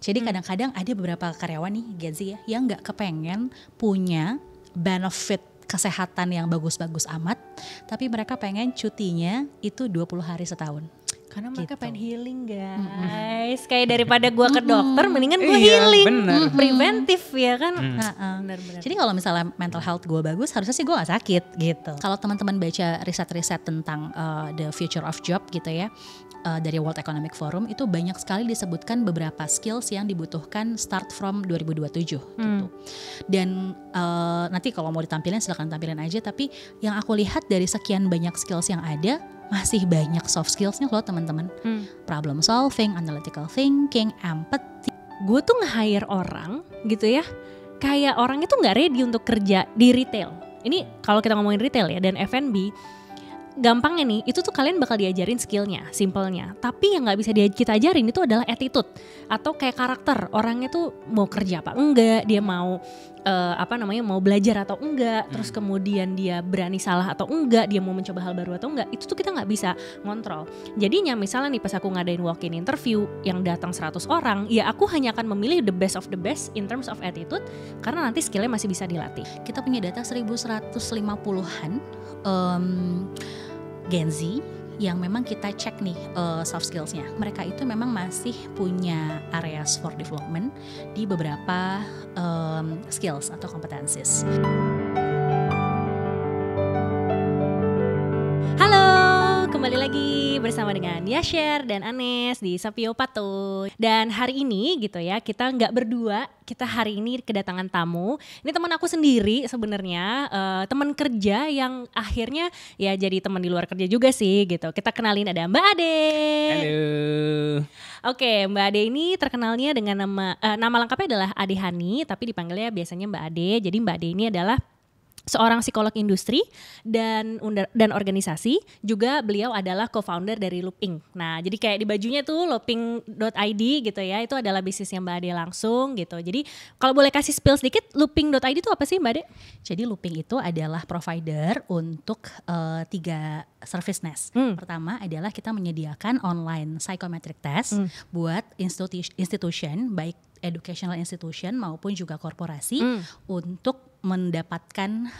Jadi kadang-kadang ada beberapa karyawan nih Gen Z ya yang nggak kepengen punya benefit kesehatan yang bagus-bagus amat, tapi mereka pengen cutinya itu 20 hari setahun. Karena mereka Gitu. pengen healing guys. Kayak daripada gue ke dokter mendingan gue healing. bener. Preventif ya kan. Benar-benar. Jadi kalau misalnya mental health gue bagus, harusnya sih gue gak sakit gitu. Kalau teman-teman baca riset-riset tentang the future of job gitu ya, dari World Economic Forum itu banyak sekali disebutkan beberapa skills yang dibutuhkan start from 2027 gitu. Dan nanti kalau mau ditampilin silakan tampilin aja. Tapi yang aku lihat dari sekian banyak skills yang ada, masih banyak soft skillsnya loh teman-teman. Problem solving, analytical thinking, empathy. Gue tuh nge-hire orang gitu ya, kayak orang itu gak ready untuk kerja di retail. Ini kalau kita ngomongin retail ya dan F&B, gampangnya nih, itu tuh kalian bakal diajarin skillnya, simpelnya. Tapi yang gak bisa kita ajarin itu adalah attitude atau kayak karakter. Orangnya tuh mau kerja apa enggak, dia mau mau belajar atau enggak, terus kemudian dia berani salah atau enggak, dia mau mencoba hal baru atau enggak, itu tuh kita gak bisa ngontrol. Jadinya misalnya nih pas aku ngadain walk-in interview yang datang 100 orang, ya aku hanya akan memilih the best of the best in terms of attitude, karena nanti skillnya masih bisa dilatih. Kita punya data 1150-an Gen Z yang memang kita cek nih soft skillsnya. Mereka itu memang masih punya areas for development di beberapa skills atau competencies. Halo, kembali lagi bersama dengan Yasher dan Anes di Sapio Pato. Dan hari ini gitu ya, kita nggak berdua, kita hari ini kedatangan tamu. Ini teman aku sendiri sebenarnya, teman kerja yang akhirnya ya jadi teman di luar kerja juga sih gitu. Kita kenalin ada Mbak Ade. Halo. Oke, Mbak Ade ini terkenalnya dengan nama lengkapnya adalah Ade Hani, tapi dipanggilnya biasanya Mbak Ade. Jadi Mbak Ade ini adalah seorang psikolog industri dan organisasi. Juga beliau adalah co-founder dari Looping. Nah, jadi kayak di bajunya tuh looping.id gitu ya. Itu adalah bisnisnya Mbak Ade langsung gitu. Jadi kalau boleh kasih spill sedikit, looping.id itu apa sih Mbak Ade? Jadi Looping itu adalah provider untuk 3 service nest. Pertama adalah kita menyediakan online psychometric test buat institution, baik educational institution maupun juga korporasi untuk mendapatkan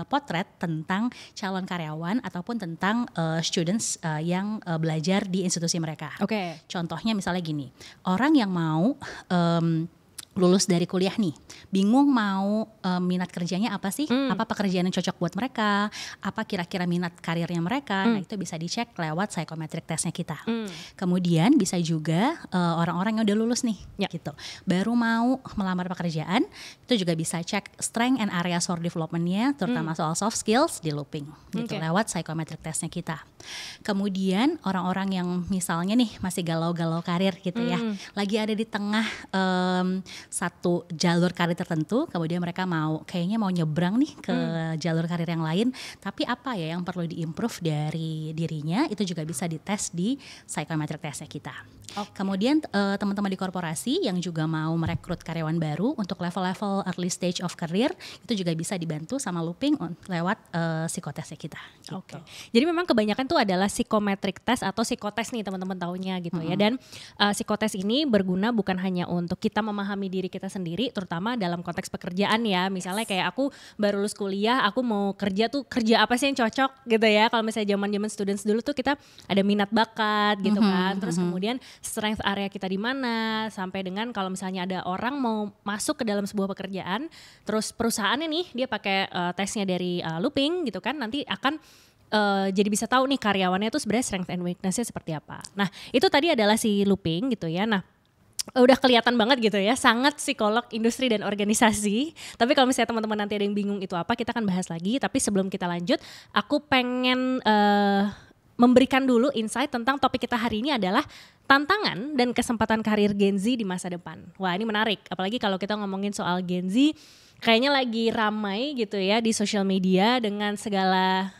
potret tentang calon karyawan ataupun tentang students yang belajar di institusi mereka. Oke. Contohnya misalnya gini, orang yang mau lulus dari kuliah nih, bingung mau minat kerjanya apa sih, apa pekerjaan yang cocok buat mereka, apa kira-kira minat karirnya mereka, nah itu bisa dicek lewat psychometric testnya kita. Kemudian bisa juga orang-orang yang udah lulus nih, gitu, baru mau melamar pekerjaan, itu juga bisa cek strength and areas for development-nya, terutama soal soft skills di Looping, gitu, lewat psychometric testnya kita. Kemudian orang-orang yang misalnya nih masih galau-galau karir gitu ya, lagi ada di tengah satu jalur karir tertentu, kemudian mereka kayaknya mau nyebrang nih ke jalur karir yang lain, tapi apa ya yang perlu diimprove dari dirinya, itu juga bisa dites di psychometric testnya kita. Kemudian teman-teman di korporasi yang juga mau merekrut karyawan baru untuk level-level early stage of career, itu juga bisa dibantu sama Looping lewat psikotesnya kita. Gitu. Oke. Jadi memang kebanyakan tuh adalah psychometric test atau psikotes nih teman-teman taunya gitu ya. Dan psikotes ini berguna bukan hanya untuk kita memahami diri kita sendiri, terutama dalam konteks pekerjaan ya. Misalnya kayak aku baru lulus kuliah, aku mau kerja tuh kerja apa sih yang cocok gitu ya. Kalau misalnya zaman-zaman students dulu tuh kita ada minat bakat gitu kan. Terus kemudian strength area kita di mana, sampai dengan kalau misalnya ada orang mau masuk ke dalam sebuah pekerjaan, terus perusahaannya nih dia pakai tesnya dari Looping gitu kan, nanti akan jadi bisa tahu nih karyawannya tuh sebenarnya strength and weakness-nya seperti apa. Nah, itu tadi adalah si Looping gitu ya. Nah, udah kelihatan banget gitu ya, sangat psikolog industri dan organisasi. Tapi kalau misalnya teman-teman nanti ada yang bingung itu apa, kita akan bahas lagi. Tapi sebelum kita lanjut, aku pengen memberikan dulu insight tentang topik kita hari ini adalah tantangan dan kesempatan karir Gen Z di masa depan. Wah, ini menarik, apalagi kalau kita ngomongin soal Gen Z, kayaknya lagi ramai gitu ya di sosial media dengan segala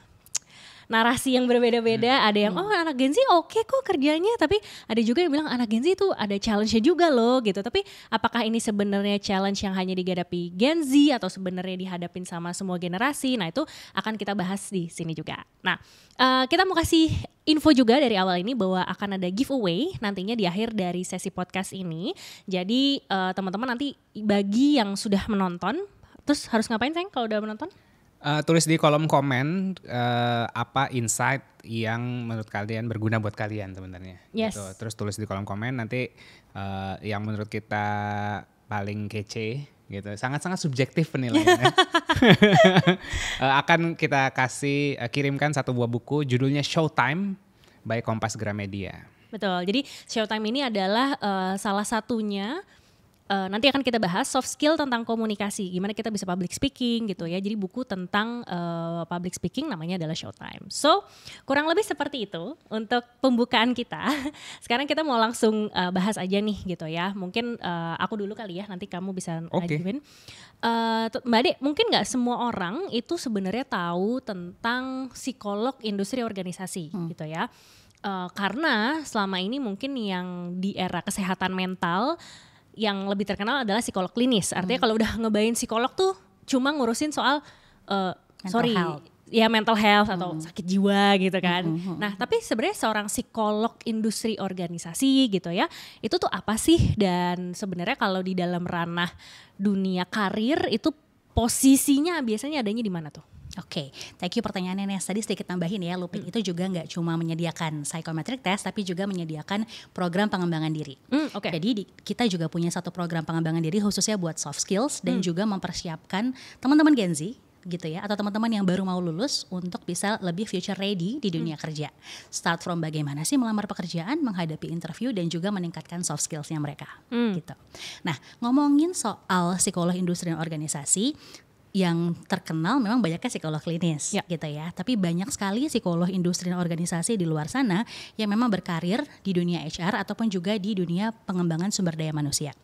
narasi yang berbeda-beda. Ada yang anak Gen Z oke kok kerjanya, tapi ada juga yang bilang anak Gen Z itu ada challenge-nya juga loh gitu. Tapi apakah ini sebenarnya challenge yang hanya dihadapi Gen Z atau sebenarnya dihadapin sama semua generasi? Nah itu akan kita bahas di sini juga. Nah kita mau kasih info juga dari awal ini bahwa akan ada giveaway nantinya di akhir dari sesi podcast ini. Jadi teman-teman nanti bagi yang sudah menonton, terus harus ngapain sayang kalau udah menonton? Tulis di kolom komen apa insight yang menurut kalian berguna buat kalian sebenarnya. Yes. Gitu. Terus tulis di kolom komen nanti yang menurut kita paling kece gitu. Sangat-sangat subjektif penilaiannya. Akan kita kasih kirimkan satu buah buku judulnya Showtime by Kompas Gramedia. Betul. Jadi Showtime ini adalah salah satunya. Nanti akan kita bahas soft skill tentang komunikasi, gimana kita bisa public speaking gitu ya. Jadi buku tentang public speaking namanya adalah Showtime. So kurang lebih seperti itu untuk pembukaan kita. Sekarang kita mau langsung bahas aja nih gitu ya. Mungkin aku dulu kali ya, nanti kamu bisa ngajuin. Mbak Ade, mungkin gak semua orang itu sebenarnya tahu tentang psikolog industri organisasi gitu ya. Karena selama ini mungkin yang di era kesehatan mental yang lebih terkenal adalah psikolog klinis. Artinya kalau udah ngebayin psikolog tuh cuma ngurusin soal mental health atau sakit jiwa gitu kan. Nah, tapi sebenarnya seorang psikolog industri organisasi gitu ya, itu tuh apa sih? Dan sebenarnya kalau di dalam ranah dunia karir itu posisinya biasanya adanya di mana tuh? Oke, thank you pertanyaannya Nes. Tadi sedikit tambahin ya, Lupin itu juga nggak cuma menyediakan psychometric test, tapi juga menyediakan program pengembangan diri. Jadi kita juga punya satu program pengembangan diri khususnya buat soft skills dan juga mempersiapkan teman-teman Gen Z gitu ya, atau teman-teman yang baru mau lulus untuk bisa lebih future ready di dunia kerja. Start from bagaimana sih melamar pekerjaan, menghadapi interview dan juga meningkatkan soft skillsnya mereka. Gitu. Nah, ngomongin soal psikolog industri dan organisasi, yang terkenal memang banyaknya psikolog klinis gitu ya. Tapi banyak sekali psikolog industri dan organisasi di luar sana yang memang berkarir di dunia HR ataupun juga di dunia pengembangan sumber daya manusia.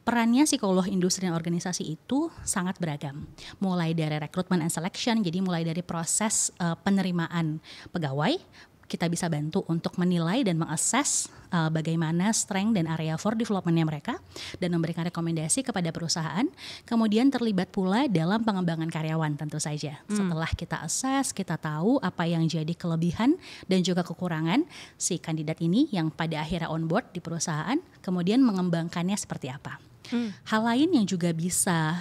Perannya psikolog industri dan organisasi itu sangat beragam. Mulai dari recruitment and selection, jadi mulai dari proses penerimaan pegawai, kita bisa bantu untuk menilai dan mengakses bagaimana strength dan area for development-nya mereka dan memberikan rekomendasi kepada perusahaan. Kemudian terlibat pula dalam pengembangan karyawan tentu saja. Setelah kita assess, kita tahu apa yang jadi kelebihan dan juga kekurangan si kandidat ini yang pada akhirnya on board di perusahaan, kemudian mengembangkannya seperti apa. Hal lain yang juga bisa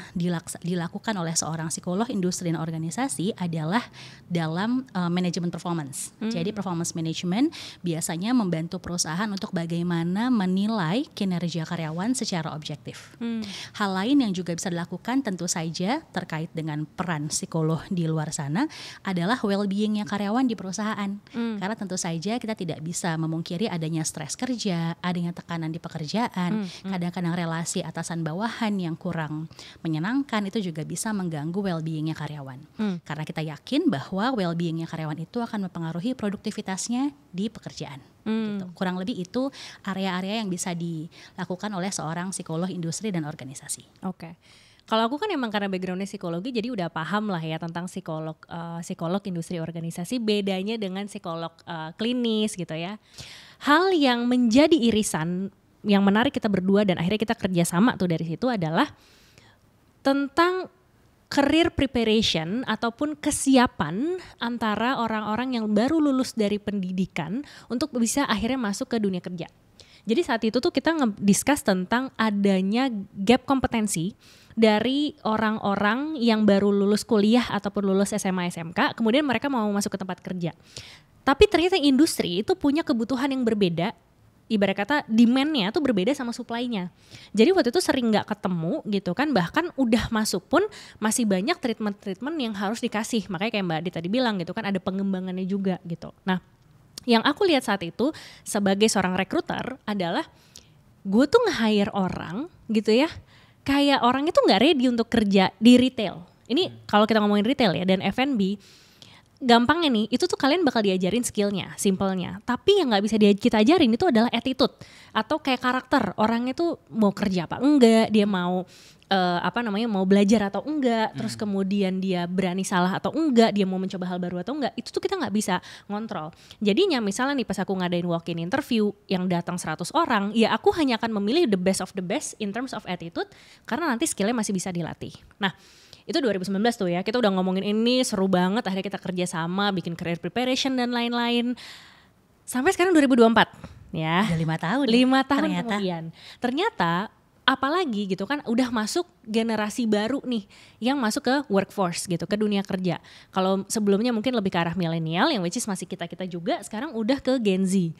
dilakukan oleh seorang psikolog industri dan organisasi adalah dalam manajemen performance. Jadi performance management biasanya membantu perusahaan untuk bagaimana menilai kinerja karyawan secara objektif. Hal lain yang juga bisa dilakukan tentu saja terkait dengan peran psikolog di luar sana adalah well-being-nya karyawan di perusahaan. Karena tentu saja kita tidak bisa memungkiri adanya stres kerja, adanya tekanan di pekerjaan, kadang-kadang relasi atasan bawahan yang kurang menyenangkan itu juga bisa mengganggu well-being-nya karyawan. Karena kita yakin bahwa well-being-nya karyawan itu akan mempengaruhi produktivitasnya di pekerjaan. Gitu. Kurang lebih itu area-area yang bisa dilakukan oleh seorang psikolog industri dan organisasi. Oke. Kalau aku kan emang karena backgroundnya psikologi, jadi udah paham lah ya tentang psikolog industri organisasi, bedanya dengan psikolog klinis gitu ya. Hal yang menjadi irisan yang menarik kita berdua dan akhirnya kita kerja sama tuh dari situ adalah tentang career preparation ataupun kesiapan antara orang-orang yang baru lulus dari pendidikan untuk bisa akhirnya masuk ke dunia kerja. Jadi saat itu tuh kita nge-discuss tentang adanya gap kompetensi dari orang-orang yang baru lulus kuliah ataupun lulus SMA SMK, kemudian mereka mau masuk ke tempat kerja. Tapi ternyata industri itu punya kebutuhan yang berbeda. Ibarat kata demand-nya tuh berbeda sama supply-nya. Jadi waktu itu sering gak ketemu gitu kan, bahkan udah masuk pun masih banyak treatment-treatment yang harus dikasih. Makanya kayak Mbak Adi tadi bilang gitu kan, ada pengembangannya juga gitu. Nah, yang aku lihat saat itu sebagai seorang recruiter adalah gue tuh nge-hire orang gitu ya, kayak orang itu gak ready untuk kerja di retail. Ini kalau kita ngomongin retail ya dan F&B, gampangnya nih, itu tuh kalian bakal diajarin skillnya, simpelnya. Tapi yang nggak bisa kita ajarin itu adalah attitude atau kayak karakter. Orangnya tuh mau kerja apa enggak, dia mau mau belajar atau enggak, terus kemudian dia berani salah atau enggak, dia mau mencoba hal baru atau enggak, itu tuh kita nggak bisa ngontrol. Jadinya misalnya nih pas aku ngadain walk-in interview yang datang 100 orang, ya aku hanya akan memilih the best of the best in terms of attitude, karena nanti skillnya masih bisa dilatih. Nah, itu 2019 tuh ya, kita udah ngomongin ini seru banget, akhirnya kita kerja sama, bikin career preparation dan lain-lain. Sampai sekarang 2024 ya. Udah 5 tahun. 5 tahun kemudian. Ternyata apalagi gitu kan udah masuk generasi baru nih yang masuk ke workforce gitu, ke dunia kerja. Kalau sebelumnya mungkin lebih ke arah milenial yang which is masih kita-kita juga, sekarang udah ke Gen Z.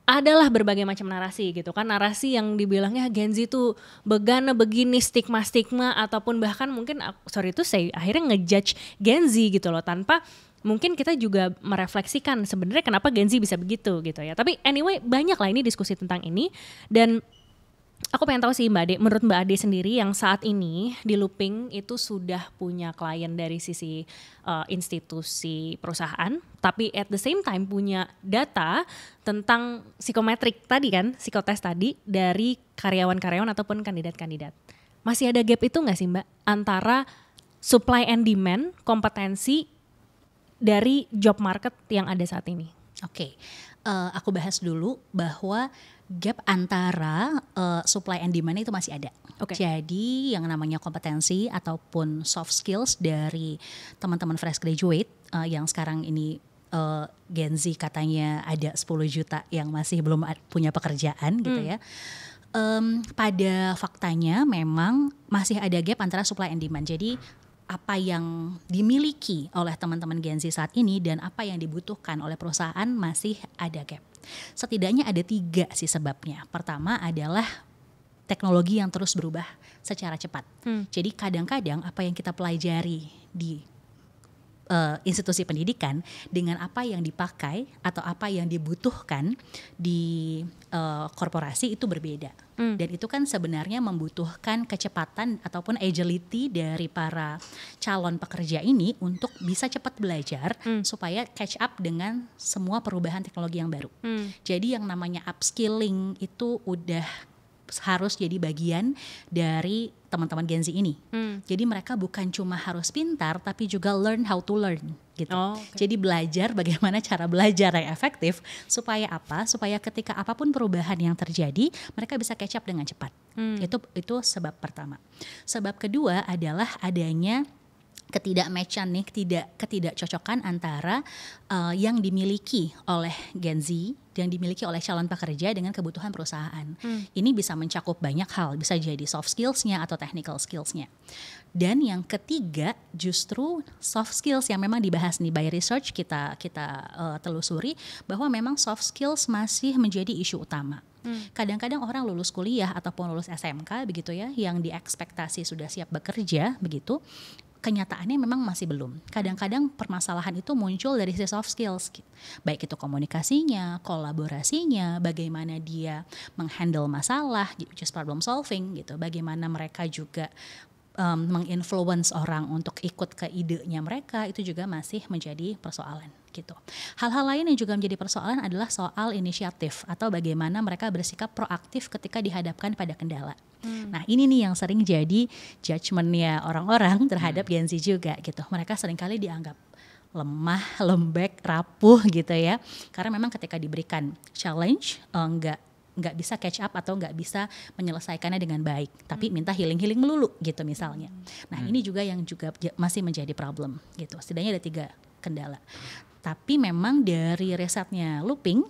Adalah berbagai macam narasi gitu kan, narasi yang dibilangnya Gen Z tuh begini stigma-stigma ataupun bahkan mungkin sorry to say akhirnya ngejudge Gen Z gitu loh, tanpa mungkin kita juga merefleksikan sebenarnya kenapa Gen Z bisa begitu gitu ya. Tapi anyway banyak lah ini diskusi tentang ini, dan aku pengen tahu sih Mbak Ade, menurut Mbak Ade sendiri yang saat ini di Looping itu sudah punya klien dari sisi institusi perusahaan, tapi at the same time punya data tentang psikometrik tadi kan, psikotes tadi dari karyawan-karyawan ataupun kandidat-kandidat. Masih ada gap itu nggak sih Mbak antara supply and demand kompetensi dari job market yang ada saat ini? Oke, aku bahas dulu bahwa gap antara supply and demand itu masih ada. Okay. Jadi yang namanya kompetensi ataupun soft skills dari teman-teman fresh graduate yang sekarang ini Gen Z katanya ada 10 juta yang masih belum punya pekerjaan gitu ya. Pada faktanya memang masih ada gap antara supply and demand. Jadi apa yang dimiliki oleh teman-teman Gen Z saat ini dan apa yang dibutuhkan oleh perusahaan masih ada gap. Setidaknya ada 3 sih sebabnya. Pertama adalah teknologi yang terus berubah secara cepat. Jadi kadang-kadang apa yang kita pelajari di institusi pendidikan dengan apa yang dipakai atau apa yang dibutuhkan di korporasi itu berbeda. Dan itu kan sebenarnya membutuhkan kecepatan ataupun agility dari para calon pekerja ini untuk bisa cepat belajar supaya catch up dengan semua perubahan teknologi yang baru. Jadi yang namanya upskilling itu udah harus jadi bagian dari teman-teman Gen Z ini. Jadi mereka bukan cuma harus pintar tapi juga learn how to learn gitu. Jadi belajar bagaimana cara belajar yang efektif supaya apa? Supaya ketika apapun perubahan yang terjadi, mereka bisa catch up dengan cepat. Itu sebab pertama. Sebab kedua adalah adanya ketidakmatchan nih, ketidakcocokan antara yang dimiliki oleh Gen Z, yang dimiliki oleh calon pekerja dengan kebutuhan perusahaan. Ini bisa mencakup banyak hal, bisa jadi soft skills-nya atau technical skills-nya. Dan yang ketiga justru soft skills yang memang dibahas nih by research kita telusuri bahwa memang soft skills masih menjadi isu utama. Kadang-kadang orang lulus kuliah ataupun lulus SMK begitu ya, yang diekspektasi sudah siap bekerja begitu, kenyataannya memang masih belum. Kadang-kadang permasalahan itu muncul dari sisi soft skills, baik itu komunikasinya, kolaborasinya, bagaimana dia menghandle masalah, just problem solving gitu, bagaimana mereka juga menginfluence orang untuk ikut ke idenya mereka, itu juga masih menjadi persoalan gitu. Hal-hal lain yang juga menjadi persoalan adalah soal inisiatif atau bagaimana mereka bersikap proaktif ketika dihadapkan pada kendala. Nah ini nih yang sering jadi judgementnya orang-orang terhadap Gen Z juga gitu. Mereka seringkali dianggap lemah, lembek, rapuh gitu ya. Karena memang ketika diberikan challenge nggak bisa catch up atau nggak bisa menyelesaikannya dengan baik, tapi minta healing melulu gitu misalnya. Nah ini juga yang juga masih menjadi problem gitu. Setidaknya ada 3 kendala. Tapi memang dari risetnya Looping,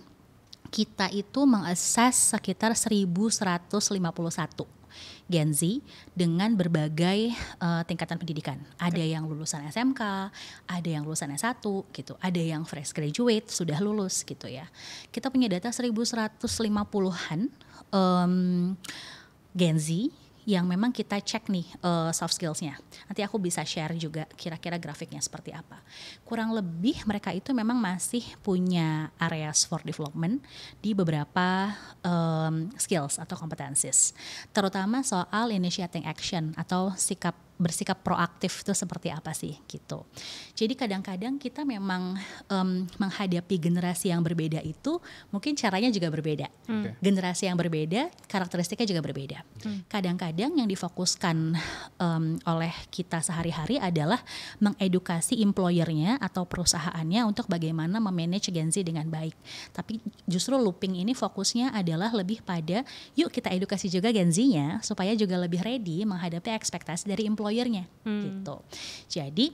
kita itu mengakses sekitar 1.151 Gen Z dengan berbagai tingkatan pendidikan. Ada yang lulusan SMK, ada yang lulusan S1 gitu, ada yang fresh graduate sudah lulus gitu ya. Kita punya data 1.150-an Gen Z yang memang kita cek nih soft skills-nya. Nanti aku bisa share juga kira-kira grafiknya seperti apa. Kurang lebih mereka itu memang masih punya areas for development di beberapa skills atau competencies. Terutama soal initiating action atau sikap bersikap proaktif itu seperti apa sih gitu. Jadi kadang-kadang kita memang menghadapi generasi yang berbeda itu mungkin caranya juga berbeda. Generasi yang berbeda, karakteristiknya juga berbeda. Kadang-kadang yang difokuskan oleh kita sehari-hari adalah mengedukasi employernya atau perusahaannya untuk bagaimana memanage Gen Z dengan baik. Tapi justru looping ini fokusnya adalah lebih pada yuk kita edukasi juga Gen Z-nya supaya juga lebih ready menghadapi ekspektasi dari employernya gitu. Jadi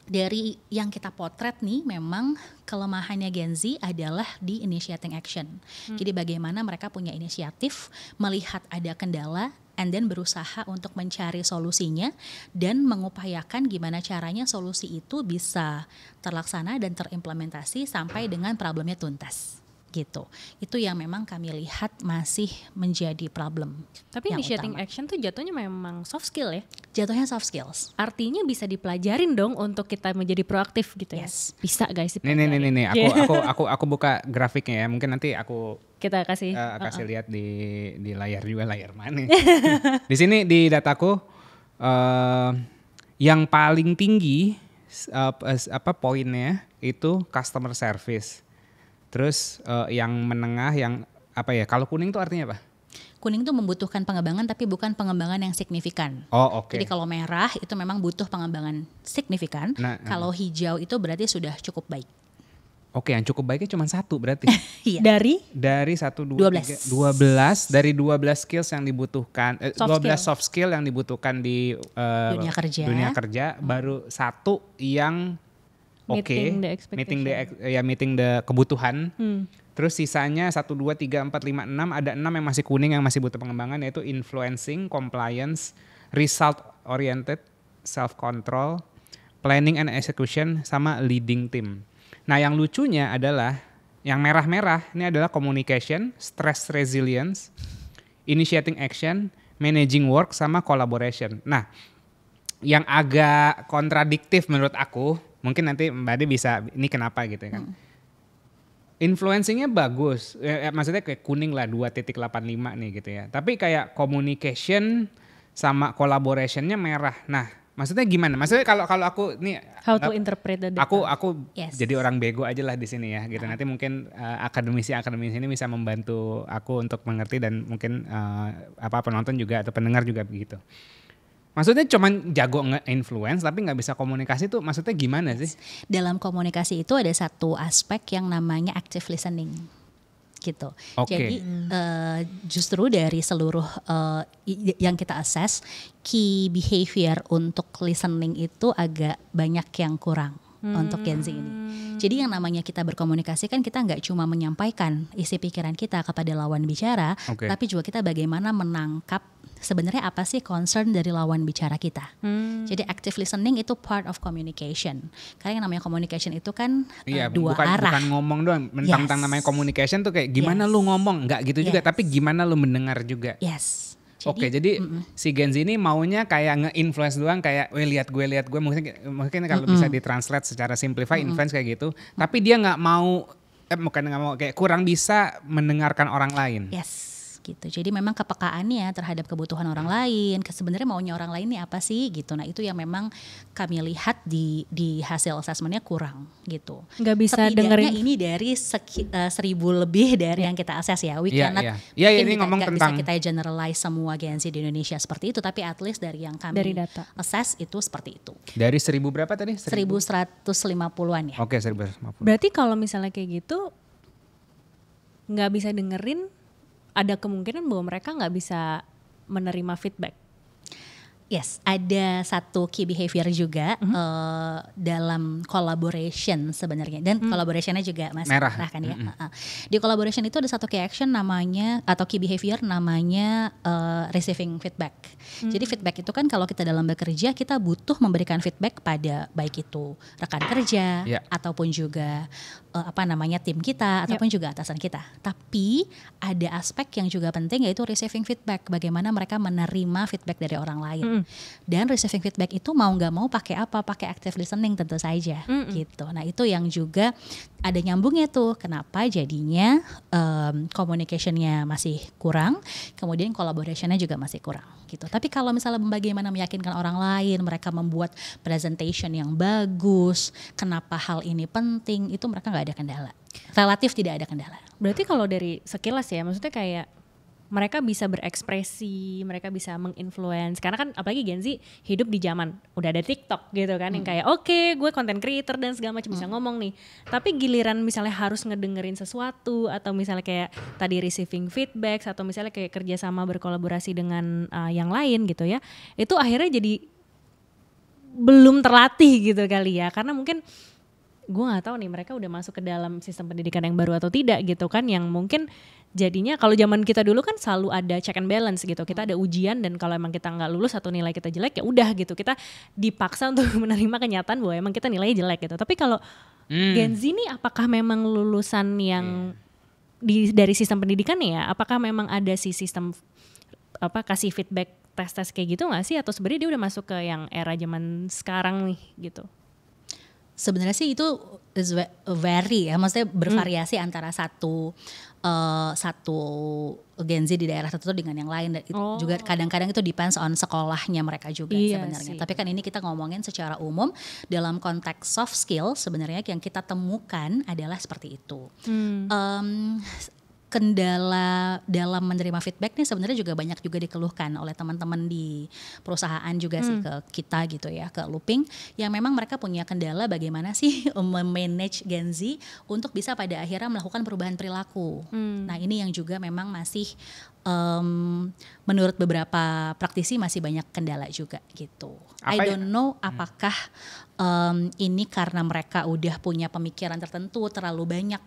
dari yang kita potret nih memang kelemahannya Gen Z adalah di initiating action. Jadi bagaimana mereka punya inisiatif, melihat ada kendala and then berusaha untuk mencari solusinya dan mengupayakan gimana caranya solusi itu bisa terlaksana dan terimplementasi sampai dengan problemnya tuntas. Gitu. Itu yang memang kami lihat masih menjadi problem. Tapi initiating action tuh jatuhnya memang soft skill ya? Jatuhnya soft skills. Artinya bisa dipelajarin dong untuk kita menjadi proaktif gitu ya? Yes. Bisa guys Nih, aku buka grafiknya ya. Mungkin nanti kita kasih lihat di layar juga, layar mana. Di sini di dataku yang paling tinggi poinnya itu customer service. Terus yang menengah yang kalau kuning tuh artinya apa? Kuning tuh membutuhkan pengembangan tapi bukan pengembangan yang signifikan. Oh, oke. Jadi kalau merah itu memang butuh pengembangan signifikan. Kalau hijau itu berarti sudah cukup baik. Oke, yang cukup baiknya cuma satu berarti. Iya. Dari 1, 2, 3, 12 dari 12 skills yang dibutuhkan, 12 soft skill yang dibutuhkan di dunia kerja, baru satu yang meeting the kebutuhan. Terus sisanya 1, 2, 3, 4, 5, 6 ada 6 yang masih kuning yang masih butuh pengembangan, yaitu influencing, compliance, result oriented, self control, planning and execution, sama leading team. Nah, yang lucunya adalah yang merah-merah ini adalah communication, stress resilience, initiating action, managing work, sama collaboration. Nah, yang agak kontradiktif menurut aku, mungkin nanti Mbak Ade bisa, ini kenapa gitu kan. Influencingnya bagus, maksudnya kayak kuning lah 2.85 nih gitu ya. Tapi kayak communication sama collaborationnya merah. Nah, maksudnya gimana? Maksudnya kalau aku nih, how to interpret the data. Aku jadi orang bego aja lah di sini ya gitu. Nanti mungkin akademisi ini bisa membantu aku untuk mengerti dan mungkin penonton juga atau pendengar juga begitu. Maksudnya cuman jago nge-influence tapi nggak bisa komunikasi tuh maksudnya gimana sih? Dalam komunikasi itu ada satu aspek yang namanya active listening gitu. Jadi justru dari seluruh yang kita assess, key behavior untuk listening itu agak banyak yang kurang untuk Gen Z ini. Jadi yang namanya kita berkomunikasi kan kita nggak cuma menyampaikan isi pikiran kita kepada lawan bicara, tapi juga kita bagaimana menangkap sebenarnya apa sih concern dari lawan bicara kita. Jadi active listening itu part of communication. Karena yang namanya communication itu kan dua arah. Bukan ngomong doang. Tentang namanya communication tuh kayak gimana lu ngomong, nggak gitu juga, tapi gimana lu mendengar juga. Yes. Jadi si Gen Z ini maunya kayak nge-influence doang, kayak lihat gue mungkin kalau bisa ditranslate secara simplify influence kayak gitu. Tapi dia nggak mau kayak kurang bisa mendengarkan orang lain. Yes. Gitu. Jadi memang kepekaannya terhadap kebutuhan orang lain, sebenarnya maunya orang lain ini apa sih gitu. Nah, itu yang memang kami lihat di hasil assessmentnya kurang gitu. Nggak bisa dengerin ini dari 1,000 lebih dari yang kita assess ya. We cannot ini ngomong tentang bisa kita generalize semua Gen Z di Indonesia seperti itu, tapi at least dari yang kami data assess itu seperti itu. Dari 1.000 berapa tadi? 1.150-an ya. Oke, 1.150. Berarti kalau misalnya kayak gitu nggak bisa dengerin, ada kemungkinan bahwa mereka nggak bisa menerima feedback. Yes, ada satu key behavior juga dalam collaboration sebenarnya, dan collaborationnya juga masih merah kan ya. Di collaboration itu ada satu key action namanya atau key behavior namanya receiving feedback. Jadi feedback itu kan kalau kita dalam bekerja kita butuh memberikan feedback pada baik itu rekan kerja ataupun juga tim kita ataupun juga atasan kita. Tapi ada aspek yang juga penting, yaitu receiving feedback. Bagaimana mereka menerima feedback dari orang lain. Dan receiving feedback itu mau nggak mau pakai apa? Pakai active listening tentu saja. Gitu. Nah itu yang juga ada nyambungnya tuh. Kenapa jadinya communication-nya masih kurang, kemudian collaboration-nya juga masih kurang. Gitu. Tapi kalau misalnya bagaimana meyakinkan orang lain, mereka membuat presentation yang bagus, kenapa hal ini penting, itu mereka nggak ada kendala. Relatif tidak ada kendala. Berarti kalau dari sekilas ya, maksudnya kayak mereka bisa berekspresi, mereka bisa menginfluence. Karena kan apalagi Gen Z hidup di zaman udah ada TikTok gitu kan, yang kayak oke, gue content creator dan segala macam bisa ngomong nih. Tapi giliran misalnya harus ngedengerin sesuatu, atau misalnya kayak tadi receiving feedback, atau misalnya kayak kerjasama berkolaborasi dengan yang lain gitu ya, itu akhirnya jadi belum terlatih gitu kali ya. Karena mungkin gue nggak tahu nih mereka udah masuk ke dalam sistem pendidikan yang baru atau tidak gitu kan, yang mungkin jadinya kalau zaman kita dulu kan selalu ada check and balance gitu, kita ada ujian dan kalau emang kita nggak lulus atau nilai kita jelek ya udah gitu, kita dipaksa untuk menerima kenyataan bahwa emang kita nilainya jelek gitu. Tapi kalau Gen Z nih, apakah memang lulusan yang dari sistem pendidikan ya, apakah memang ada sih sistem kasih feedback tes kayak gitu nggak sih, atau sebenarnya dia udah masuk ke yang era zaman sekarang nih gitu? Sebenarnya sih itu vary ya, maksudnya bervariasi antara satu Gen Z di daerah tertentu dengan yang lain, dan itu juga kadang-kadang itu depends on sekolahnya mereka juga sebenarnya. Tapi kan ini kita ngomongin secara umum dalam konteks soft skill, sebenarnya yang kita temukan adalah seperti itu. Kendala dalam menerima feedback nih sebenarnya juga banyak juga dikeluhkan oleh teman-teman di perusahaan juga sih ke kita gitu ya, ke Looping, yang memang mereka punya kendala bagaimana sih memanage Gen Z untuk bisa pada akhirnya melakukan perubahan perilaku. Nah ini yang juga memang masih menurut beberapa praktisi masih banyak kendala juga gitu. I don't know apakah ini karena mereka udah punya pemikiran tertentu, terlalu banyak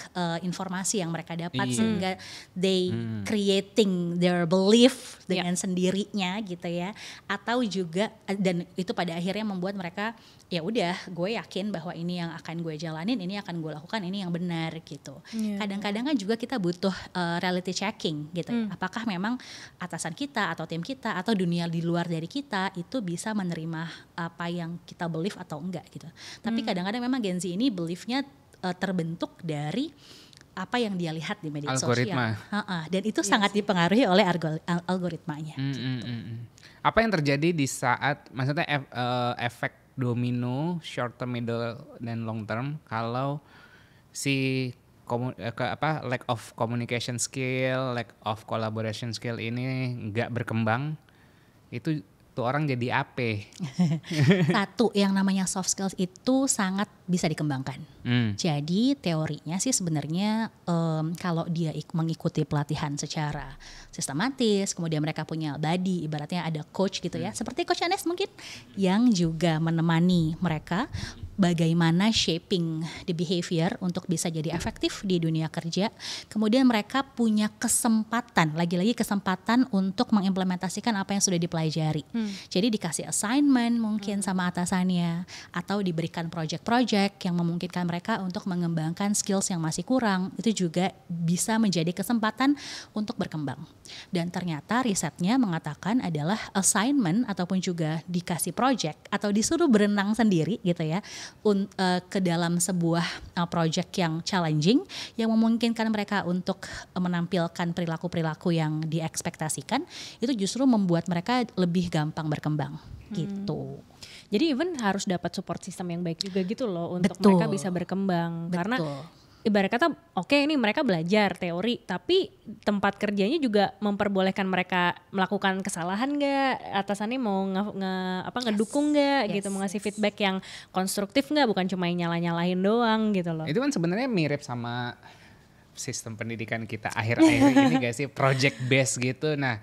informasi yang mereka dapat sehingga they creating their belief dengan sendirinya gitu ya, atau juga dan itu pada akhirnya membuat mereka ya udah, gue yakin bahwa ini yang akan gue jalanin, ini akan gue lakukan, ini yang benar gitu. Kadang-kadang kan juga kita butuh reality checking gitu ya. Apakah memang atasan kita atau tim kita atau dunia di luar dari kita itu bisa menerima apa yang kita believe atau enggak gitu. Tapi kadang-kadang memang Gen Z ini beliefnya terbentuk dari apa yang dia lihat di media sosial. Dan itu sangat dipengaruhi oleh algoritmanya. Gitu. Apa yang terjadi di saat, maksudnya efek domino short term, middle dan long term, kalau si lack of communication skill, lack of collaboration skill ini nggak berkembang, itu tuh orang jadi apa? Satu, yang namanya soft skills itu sangat bisa dikembangkan. Jadi teorinya sih sebenarnya kalau dia mengikuti pelatihan secara sistematis, kemudian mereka punya buddy, ibaratnya ada coach gitu ya, seperti Coach Anes mungkin, yang juga menemani mereka bagaimana shaping the behavior untuk bisa jadi efektif di dunia kerja. Kemudian mereka punya kesempatan, lagi-lagi kesempatan untuk mengimplementasikan apa yang sudah dipelajari. Jadi dikasih assignment mungkin sama atasannya, atau diberikan project-project yang memungkinkan mereka untuk mengembangkan skills yang masih kurang. Itu juga bisa menjadi kesempatan untuk berkembang. Dan ternyata risetnya mengatakan adalah assignment ataupun juga dikasih project atau disuruh berenang sendiri gitu ya, ke dalam sebuah project yang challenging, yang memungkinkan mereka untuk menampilkan perilaku-perilaku yang diekspektasikan, itu justru membuat mereka lebih gampang berkembang gitu. Jadi even harus dapat support system yang baik juga gitu loh untuk mereka bisa berkembang. Karena ibarat kata ini mereka belajar teori, tapi tempat kerjanya juga memperbolehkan mereka melakukan kesalahan nggak, atasannya mau ngedukung nggak gitu, mau ngasih feedback yang konstruktif nggak, bukan cuma nyala-nyalahin doang gitu loh. Itu kan sebenarnya mirip sama sistem pendidikan kita akhir-akhir ini gak sih, project based gitu. Nah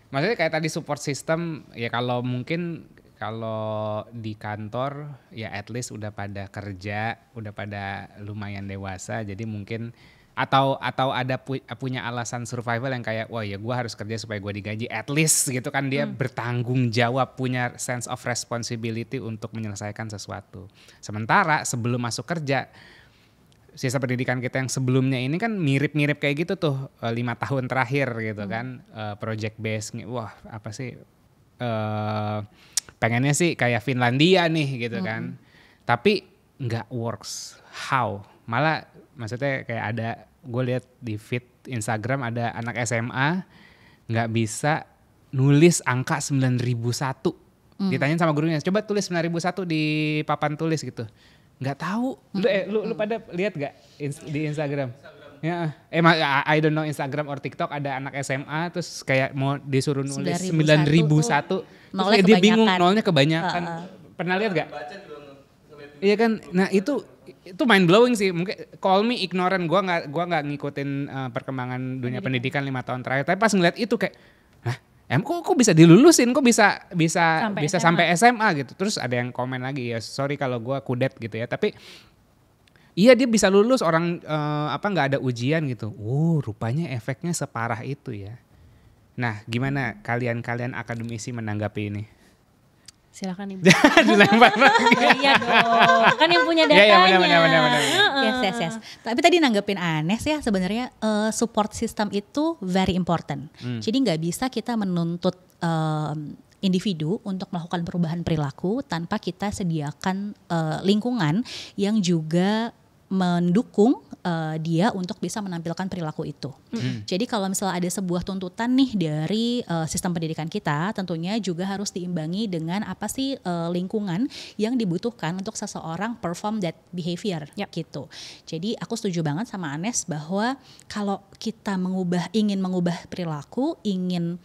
maksudnya kayak tadi support system ya, kalau mungkin kalau di kantor ya at least udah pada kerja, udah pada lumayan dewasa, jadi mungkin atau ada punya alasan survival yang kayak wah ya gue harus kerja supaya gue digaji, at least gitu kan, dia bertanggung jawab, punya sense of responsibility untuk menyelesaikan sesuatu. Sementara sebelum masuk kerja sistem pendidikan kita yang sebelumnya ini kan mirip-mirip kayak gitu tuh 5 tahun terakhir gitu kan, project based, wah apa sih, pengennya sih kayak Finlandia nih gitu kan, tapi nggak works. How? Malah maksudnya kayak ada, gue lihat di feed Instagram ada anak SMA nggak bisa nulis angka 9001. Ditanyain sama gurunya, coba tulis 9001 di papan tulis gitu. Nggak tahu. Lu pada lihat gak di Instagram? Ya, I don't know Instagram or TikTok ada anak SMA terus kayak mau disuruh nulis 9001. Terus dia bingung, nolnya kebanyakan. Pernah lihat gak? Iya kan? Nah itu mind blowing sih. Mungkin call me ignorant, gua nggak ngikutin perkembangan dunia pendidikan 5 tahun terakhir. Tapi pas ngeliat itu kayak, kok bisa dilulusin, kok bisa sampai SMA gitu. Terus ada yang komen lagi, ya sorry kalau gue kudet gitu ya, tapi iya dia bisa lulus, orang nggak ada ujian gitu. Rupanya efeknya separah itu ya. Nah gimana kalian akademisi menanggapi ini? Silakan Ibu. Dilempar lagi. Iya dong, kan yang punya datanya. Iya, Yes. Tapi tadi nanggepin Anes ya, sebenarnya support system itu very important. Jadi nggak bisa kita menuntut individu untuk melakukan perubahan perilaku tanpa kita sediakan lingkungan yang juga mendukung dia untuk bisa menampilkan perilaku itu. Jadi kalau misalnya ada sebuah tuntutan nih dari sistem pendidikan kita, tentunya juga harus diimbangi dengan apa sih lingkungan yang dibutuhkan untuk seseorang perform that behavior gitu. Jadi aku setuju banget sama Anes bahwa kalau kita ingin mengubah perilaku, ingin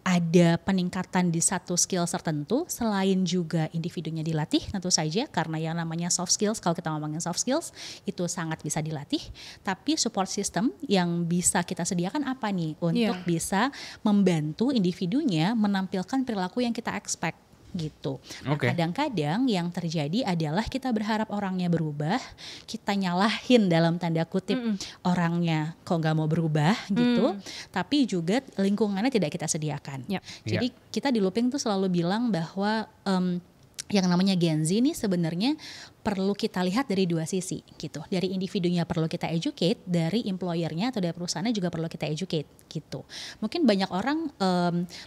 ada peningkatan di satu skill tertentu, selain juga individunya dilatih tentu saja, karena yang namanya soft skills, kalau kita ngomongin soft skills itu sangat bisa dilatih, tapi support system yang bisa kita sediakan apa nih untuk bisa membantu individunya menampilkan perilaku yang kita expect gitu. Nah, kadang-kadang yang terjadi adalah kita berharap orangnya berubah, kita nyalahin dalam tanda kutip orangnya kok nggak mau berubah gitu, tapi juga lingkungannya tidak kita sediakan. Jadi kita di Looping tuh selalu bilang bahwa yang namanya Gen Z ini sebenarnya perlu kita lihat dari dua sisi gitu. Dari individunya perlu kita educate, dari employernya atau dari perusahaannya juga perlu kita educate gitu. Mungkin banyak orang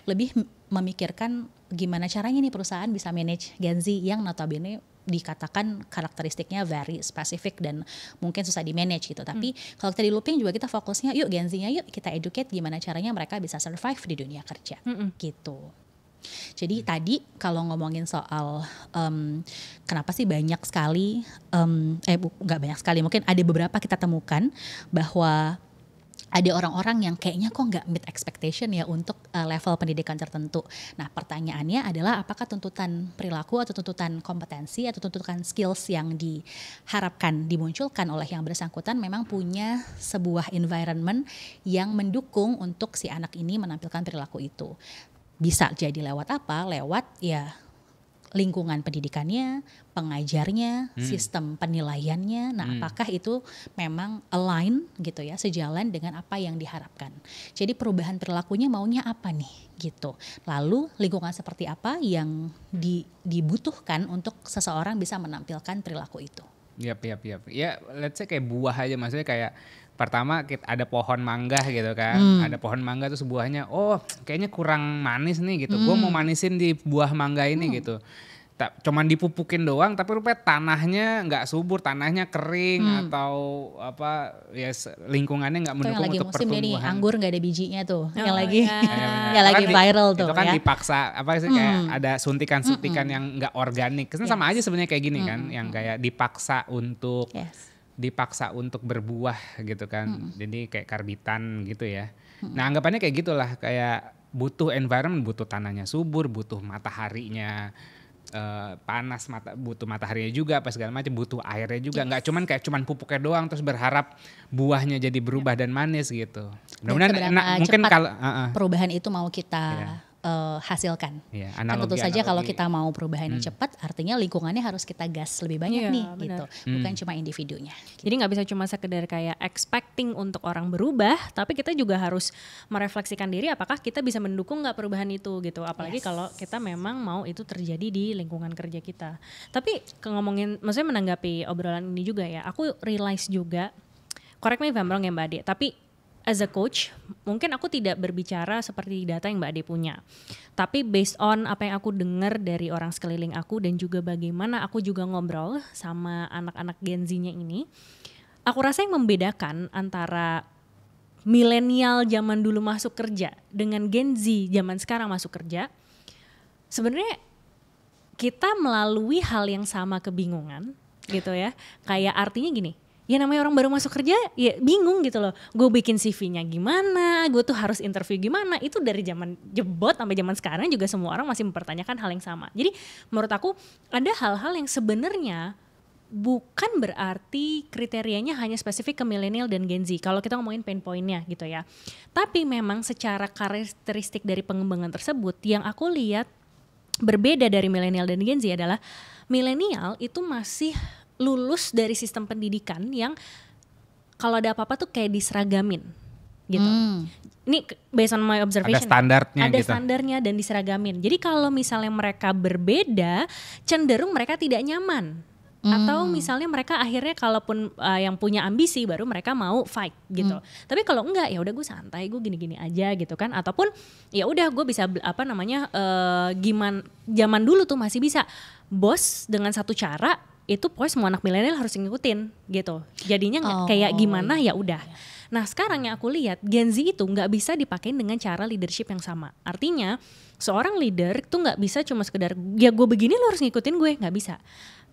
lebih memikirkan gimana caranya nih perusahaan bisa manage Gen Z yang notabene dikatakan karakteristiknya very spesifik dan mungkin susah di manage gitu. Tapi kalau kita di Looping juga kita fokusnya yuk Gen Z-nya yuk kita educate gimana caranya mereka bisa survive di dunia kerja gitu. Jadi tadi kalau ngomongin soal kenapa sih banyak sekali, nggak banyak sekali, mungkin ada beberapa kita temukan bahwa ada orang-orang yang kayaknya kok nggak meet expectation ya untuk level pendidikan tertentu. Nah pertanyaannya adalah apakah tuntutan perilaku atau tuntutan kompetensi atau tuntutan skills yang diharapkan dimunculkan oleh yang bersangkutan memang punya sebuah environment yang mendukung untuk si anak ini menampilkan perilaku itu. Bisa jadi lewat apa? Lewat ya lingkungan pendidikannya, pengajarnya, sistem penilaiannya. Nah, apakah itu memang align gitu ya, sejalan dengan apa yang diharapkan. Jadi perubahan perilakunya maunya apa nih gitu. Lalu lingkungan seperti apa yang dibutuhkan untuk seseorang bisa menampilkan perilaku itu. Yap. Ya, let's say kayak buah aja, maksudnya kayak pertama ada pohon mangga gitu kan, ada pohon mangga terus buahnya, kayaknya kurang manis nih gitu, gue mau manisin di buah mangga ini gitu. Cuman dipupukin doang, tapi rupanya tanahnya nggak subur, tanahnya kering atau apa ya lingkungannya nggak mendukung untuk pertumbuhan. Itu yang lagi musim nih, anggur nggak ada bijinya tuh, yang lagi viral tuh. Itu kan dipaksa, apa sih kayak ada suntikan-suntikan yang nggak organik, kan sama aja sebenarnya kayak gini kan, yang kayak dipaksa untuk berbuah gitu kan, jadi kayak karbitan gitu ya. Nah anggapannya kayak gitulah, kayak butuh environment, butuh tanahnya subur, butuh mataharinya panas, butuh mataharinya juga apa segala macam, butuh airnya juga, nggak cuman pupuknya doang terus berharap buahnya jadi berubah dan manis gitu. Mudah-mudahan mungkin kalau perubahan itu mau kita hasilkan. Iya, Kan tentu saja kalau kita mau perubahan yang cepat, artinya lingkungannya harus kita gas lebih banyak nih, gitu. Bukan cuma individunya. Jadi nggak bisa cuma sekedar kayak expecting untuk orang berubah, tapi kita juga harus merefleksikan diri apakah kita bisa mendukung nggak perubahan itu gitu. Apalagi kalau kita memang mau itu terjadi di lingkungan kerja kita. Tapi ngomongin, maksudnya menanggapi obrolan ini juga ya, aku realize juga, correct me if I'm wrong ya Mbak Ade, tapi as a coach, mungkin aku tidak berbicara seperti data yang Mbak Ade punya. Tapi based on apa yang aku dengar dari orang sekeliling aku dan juga bagaimana aku juga ngobrol sama anak-anak Gen Z-nya ini, aku rasa yang membedakan antara milenial zaman dulu masuk kerja dengan Gen Z zaman sekarang masuk kerja, sebenarnya kita melalui hal yang sama, kebingungan gitu ya. Kayak artinya gini, ya namanya orang baru masuk kerja ya bingung gitu loh. Gue bikin CV-nya gimana, gue tuh harus interview gimana. Itu dari zaman jebot sampai zaman sekarang juga semua orang masih mempertanyakan hal yang sama. Jadi menurut aku ada hal-hal yang sebenarnya bukan berarti kriterianya hanya spesifik ke milenial dan Gen Z. Kalau kita ngomongin pain point-nya gitu ya. Tapi memang secara karakteristik dari pengembangan tersebut yang aku lihat berbeda dari milenial dan Gen Z adalah milenial itu masih lulus dari sistem pendidikan yang kalau ada apa-apa tuh kayak diseragamin gitu. Ini based on my observation. Ada standarnya ada gitu. standarnya dan diseragamin. Jadi kalau misalnya mereka berbeda, cenderung mereka tidak nyaman. Atau misalnya mereka akhirnya kalaupun yang punya ambisi baru mereka mau fight gitu. Tapi kalau enggak ya udah gue santai, gue gini-gini aja gitu kan. Ataupun ya udah gue bisa gimana zaman dulu tuh masih bisa bos dengan satu cara itu pokoknya semua anak milenial harus ngikutin gitu. Jadinya kayak gimana ya udah. Nah sekarang yang aku lihat Gen Z itu nggak bisa dipakein dengan cara leadership yang sama. Artinya seorang leader itu nggak bisa cuma sekedar ya gue begini lo harus ngikutin gue, nggak bisa.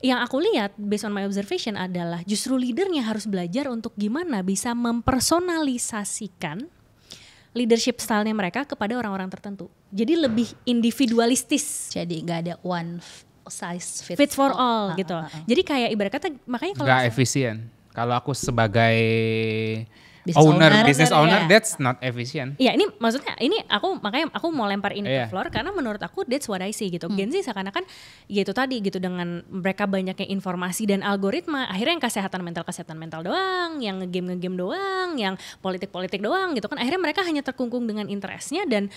Yang aku lihat based on my observation adalah justru leadernya harus belajar untuk gimana bisa mempersonalisasikan leadership style-nya mereka kepada orang-orang tertentu. Jadi lebih individualistis. Jadi nggak ada one size fits for all gitu. Jadi kayak ibarat kata makanya kalau nggak efisien. Kalau aku sebagai business owner, that's not efficient. Iya ini maksudnya makanya aku mau lempar ini ke floor karena menurut aku that's what I see gitu. Gen Z seakan-akan ya itu tadi gitu dengan mereka banyaknya informasi dan algoritma akhirnya yang kesehatan mental doang, yang ngegame doang, yang politik doang gitu kan. Akhirnya mereka hanya terkungkung dengan interestnya dan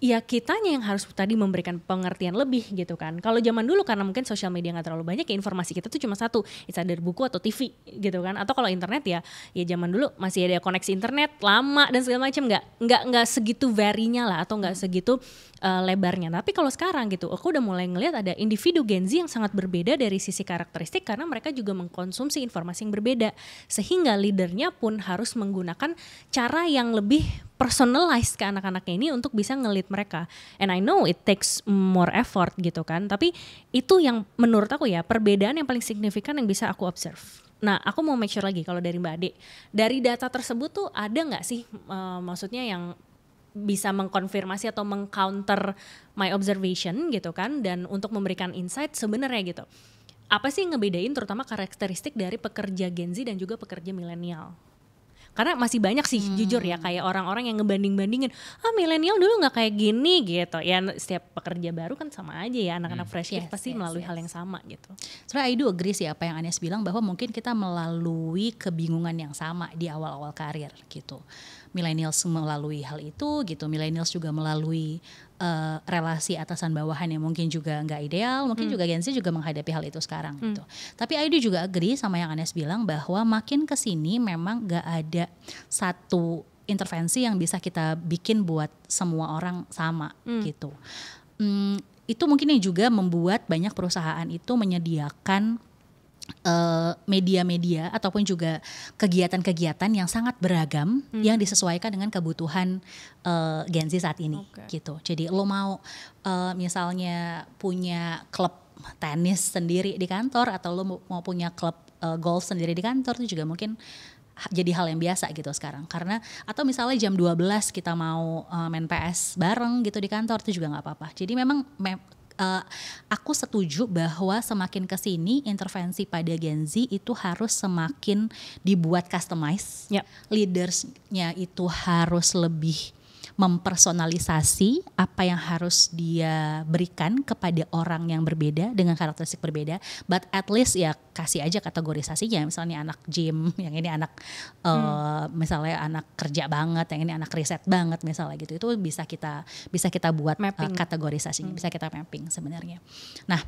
ya kitanya yang harus tadi memberikan pengertian lebih gitu kan. Kalau zaman dulu karena mungkin sosial media nggak terlalu banyak ya informasi kita tuh cuma satu, it's either buku atau TV gitu kan. Atau kalau internet ya zaman dulu masih ada koneksi internet lama dan segala macam, nggak segitu vary-nya lah atau nggak segitu lebarnya. Tapi kalau sekarang gitu aku udah mulai ngelihat ada individu Gen Z yang sangat berbeda dari sisi karakteristik karena mereka juga mengkonsumsi informasi yang berbeda sehingga leadernya pun harus menggunakan cara yang lebih personalized ke anak-anaknya ini untuk bisa nge-lead mereka. And I know it takes more effort gitu kan. Tapi itu yang menurut aku ya perbedaan yang paling signifikan yang bisa aku observe. Nah aku mau make sure lagi kalau dari Mbak Ade. Dari data tersebut tuh ada gak sih maksudnya yang bisa mengkonfirmasi atau mengcounter my observation gitu kan. Dan untuk memberikan insight sebenarnya gitu. Apa sih yang ngebedain terutama karakteristik dari pekerja Gen Z dan juga pekerja milenial? Karena masih banyak sih jujur ya kayak orang-orang yang ngebanding-bandingin milenial dulu nggak kayak gini gitu ya. Setiap pekerja baru kan sama aja ya anak-anak fresh pasti melalui hal yang sama gitu. Sebenarnya I do agree sih apa yang Anies bilang bahwa mungkin kita melalui kebingungan yang sama di awal-awal karir gitu. Millennials melalui hal itu gitu, millennials juga melalui relasi atasan bawahan yang mungkin juga nggak ideal, mungkin juga Gen Z juga menghadapi hal itu sekarang gitu. Tapi Aidu juga agree sama yang Anies bilang bahwa makin kesini memang nggak ada satu intervensi yang bisa kita bikin buat semua orang sama gitu. Itu mungkin yang juga membuat banyak perusahaan itu menyediakan media-media ataupun juga kegiatan-kegiatan yang sangat beragam yang disesuaikan dengan kebutuhan Gen Z saat ini gitu. Jadi lo mau misalnya punya klub tenis sendiri di kantor atau lo mau punya klub golf sendiri di kantor itu juga mungkin jadi hal yang biasa gitu sekarang. Karena atau misalnya jam 12 kita mau main PS bareng gitu di kantor itu juga nggak apa-apa. Jadi memang aku setuju bahwa semakin kesini intervensi pada Gen Z itu harus semakin dibuat customize. Leadersnya itu harus lebih mempersonalisasi apa yang harus dia berikan kepada orang yang berbeda dengan karakteristik berbeda, but at least ya kasih aja kategorisasinya, misalnya anak gym, yang ini anak misalnya anak kerja banget, yang ini anak riset banget misalnya gitu, itu bisa kita buat kategorisasinya, bisa kita mapping sebenarnya. Nah,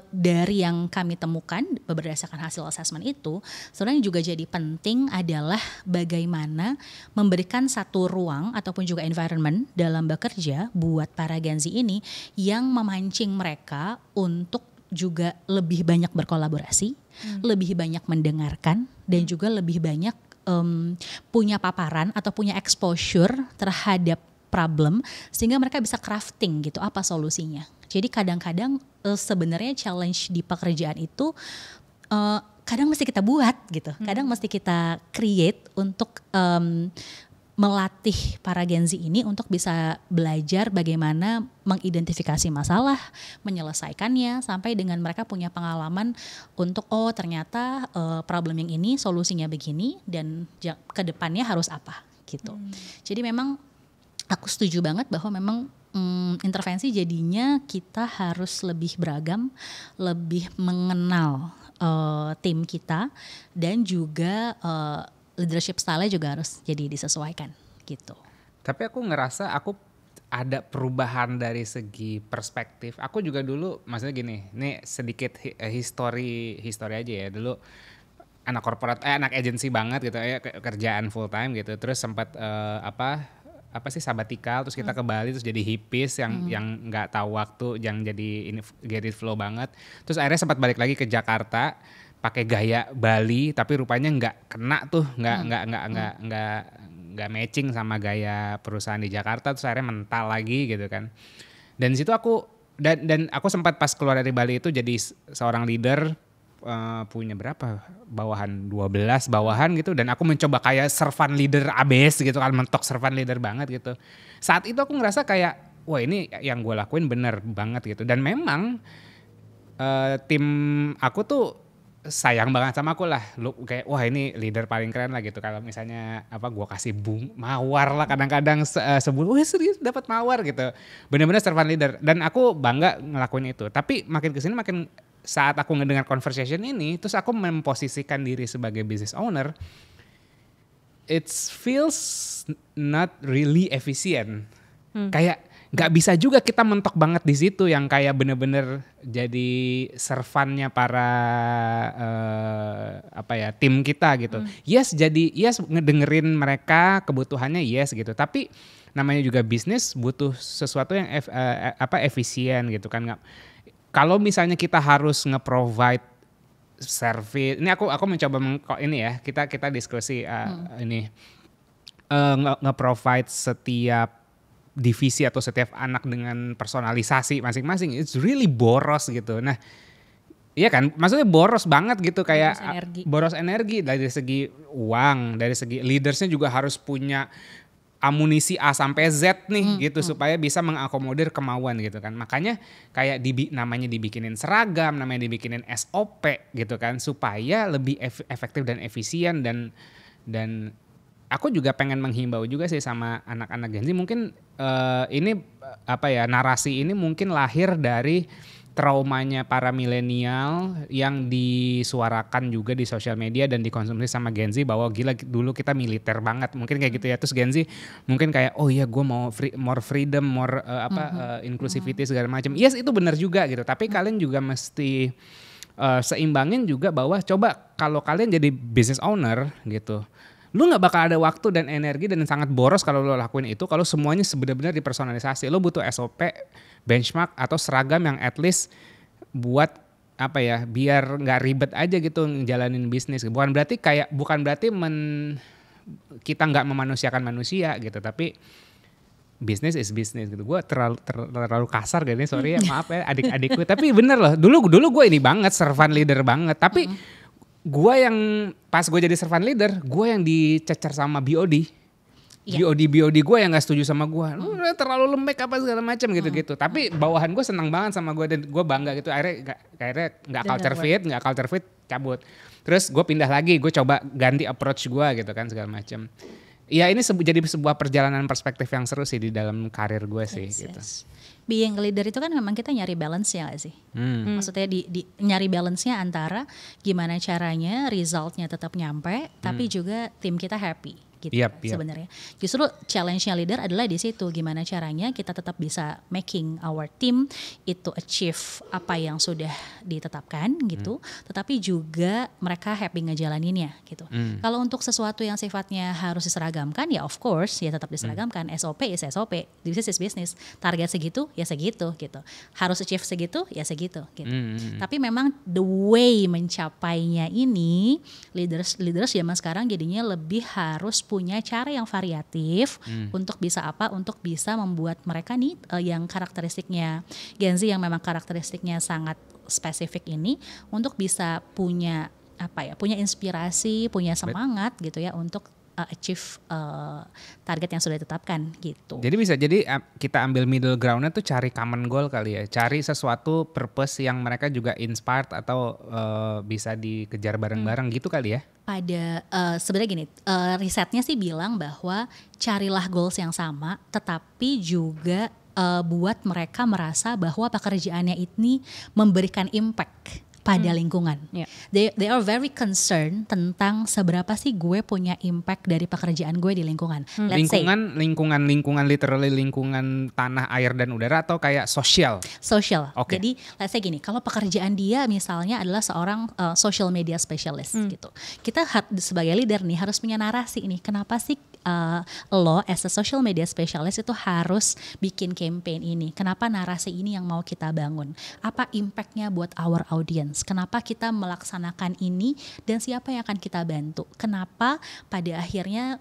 dari yang kami temukan berdasarkan hasil assessment itu, sebenarnya juga jadi penting adalah bagaimana memberikan satu ruang ataupun juga environment dalam bekerja buat para Gen Z ini yang memancing mereka untuk juga lebih banyak berkolaborasi, lebih banyak mendengarkan, dan juga lebih banyak punya paparan atau punya exposure terhadap problem, sehingga mereka bisa crafting gitu apa solusinya. Jadi kadang-kadang sebenarnya challenge di pekerjaan itu kadang mesti kita buat gitu, kadang mesti kita create untuk melatih para Gen Z ini untuk bisa belajar bagaimana mengidentifikasi masalah, menyelesaikannya, sampai dengan mereka punya pengalaman untuk ternyata problem yang ini solusinya begini dan ke depannya harus apa gitu. Jadi memang aku setuju banget bahwa memang intervensi jadinya kita harus lebih beragam, lebih mengenal tim kita, dan juga leadership style-nya juga harus jadi disesuaikan gitu. Tapi aku ngerasa aku ada perubahan dari segi perspektif. Aku juga dulu, maksudnya gini, ini sedikit history aja ya. Dulu anak korporat, anak agency banget gitu ya, kerjaan full time gitu. Terus sempat apa sih sabatikal, terus kita ke Bali, terus jadi hippies yang nggak tahu waktu, yang jadi ini get it flow banget. Terus akhirnya sempat balik lagi ke Jakarta pakai gaya Bali, tapi rupanya nggak kena tuh, nggak matching sama gaya perusahaan di Jakarta. Terus akhirnya mental lagi gitu kan. Dan di situ aku dan aku sempat pas keluar dari Bali itu jadi seorang leader, punya berapa bawahan, 12 bawahan gitu, dan aku mencoba kayak servant leader abis gitu kan, mentok servant leader banget gitu. Saat itu aku ngerasa kayak wah ini yang gue lakuin bener banget gitu, dan memang tim aku tuh sayang banget sama aku lah, lu kayak wah ini leader paling keren lah gitu. Kalau misalnya gue kasih mawar lah kadang-kadang sebulan, wah serius dapat mawar gitu, bener-bener servant leader, dan aku bangga ngelakuin itu. Tapi makin kesini makin saat aku ngedengar conversation ini, terus aku memposisikan diri sebagai business owner, it feels not really efficient. Kayak nggak bisa juga kita mentok banget di situ yang kayak bener-bener jadi servannya para tim kita gitu. Yes ngedengerin mereka kebutuhannya yes gitu. Tapi namanya juga bisnis butuh sesuatu yang efisien gitu kan. Kalau misalnya kita harus nge-provide service, ini aku mencoba ini ya, kita diskusi ini nge-provide setiap divisi atau setiap anak dengan personalisasi masing-masing, it's really boros gitu. Nah, iya kan, maksudnya boros banget gitu, kayak boros energi dari segi uang, dari segi leadersnya juga harus punya amunisi A sampai Z nih gitu supaya bisa mengakomodir kemauan gitu kan. Makanya kayak namanya dibikinin seragam, namanya dibikinin SOP gitu kan, supaya lebih efektif dan efisien. Dan aku juga pengen menghimbau juga sih sama anak-anak Gen Z, mungkin ini narasi ini mungkin lahir dari traumanya para milenial yang disuarakan juga di sosial media dan dikonsumsi sama Gen Z, bahwa gila dulu kita militer banget mungkin kayak gitu ya. Terus Gen Z mungkin kayak oh iya gue mau more freedom, more inclusivity segala macam. Yes itu benar juga gitu, tapi kalian juga mesti seimbangin juga bahwa coba kalau kalian jadi business owner gitu, lu gak bakal ada waktu dan energi dan sangat boros kalau lu lakuin itu kalau semuanya benar-benar dipersonalisasi. Lu butuh SOP, benchmark atau seragam yang at least buat biar gak ribet aja gitu ngejalanin bisnis. Bukan berarti kita gak memanusiakan manusia gitu, tapi bisnis is bisnis gitu. Gue terlalu kasar gini, sorry ya, maaf ya adik-adikku. Tapi bener loh, dulu gue ini banget, servant leader banget. Tapi gue yang pas gue jadi servant leader, gue yang dicecer sama BOD. BOD gue yang gak setuju sama gue. Lu terlalu lembek apa segala macam gitu-gitu. Tapi bawahan gue senang banget sama gue dan gue bangga gitu. Akhirnya gak culture fit, cabut. Terus gue pindah lagi, gue coba ganti approach gue gitu kan segala macam. Ya ini jadi sebuah perjalanan perspektif yang seru sih di dalam karir gue sih gitu. Being a leader itu kan memang kita nyari balance-nya gak sih? Maksudnya nyari balance-nya antara gimana caranya resultnya tetap nyampe, tapi juga tim kita happy. Gitu sebenarnya. Justru challenge-nya leader adalah di situ, gimana caranya kita tetap bisa making our team itu achieve apa yang sudah ditetapkan gitu, tetapi juga mereka happy ngejalaninnya gitu. Kalau untuk sesuatu yang sifatnya harus diseragamkan, ya of course ya tetap diseragamkan. SOP is SOP, business is business. Target segitu ya segitu gitu. Harus achieve segitu ya segitu gitu. Tapi memang the way mencapainya ini leaders zaman sekarang jadinya lebih harus punya cara yang variatif untuk bisa untuk bisa membuat mereka nih yang karakteristiknya Gen Z yang memang karakteristiknya sangat spesifik ini untuk bisa punya punya inspirasi, punya semangat gitu ya untuk achieve target yang sudah ditetapkan gitu. Jadi kita ambil middle groundnya tuh cari common goal kali ya, cari sesuatu purpose yang mereka juga inspired atau bisa dikejar bareng-bareng gitu kali ya. Pada sebenarnya gini, risetnya sih bilang bahwa carilah goals yang sama, tetapi juga buat mereka merasa bahwa pekerjaannya ini memberikan impact pada lingkungan. They are very concerned tentang seberapa sih gue punya impact dari pekerjaan gue di lingkungan. Lingkungan literally lingkungan tanah, air dan udara atau kayak sosial? Social. Okay. Jadi let's say gini, kalau pekerjaan dia misalnya adalah seorang social media specialist gitu. Kita sebagai leader nih harus punya narasi ini. Kenapa sih lo as a social media specialist itu harus bikin campaign ini? Kenapa narasi ini yang mau kita bangun? Apa impactnya buat our audience? Kenapa kita melaksanakan ini dan siapa yang akan kita bantu? Kenapa pada akhirnya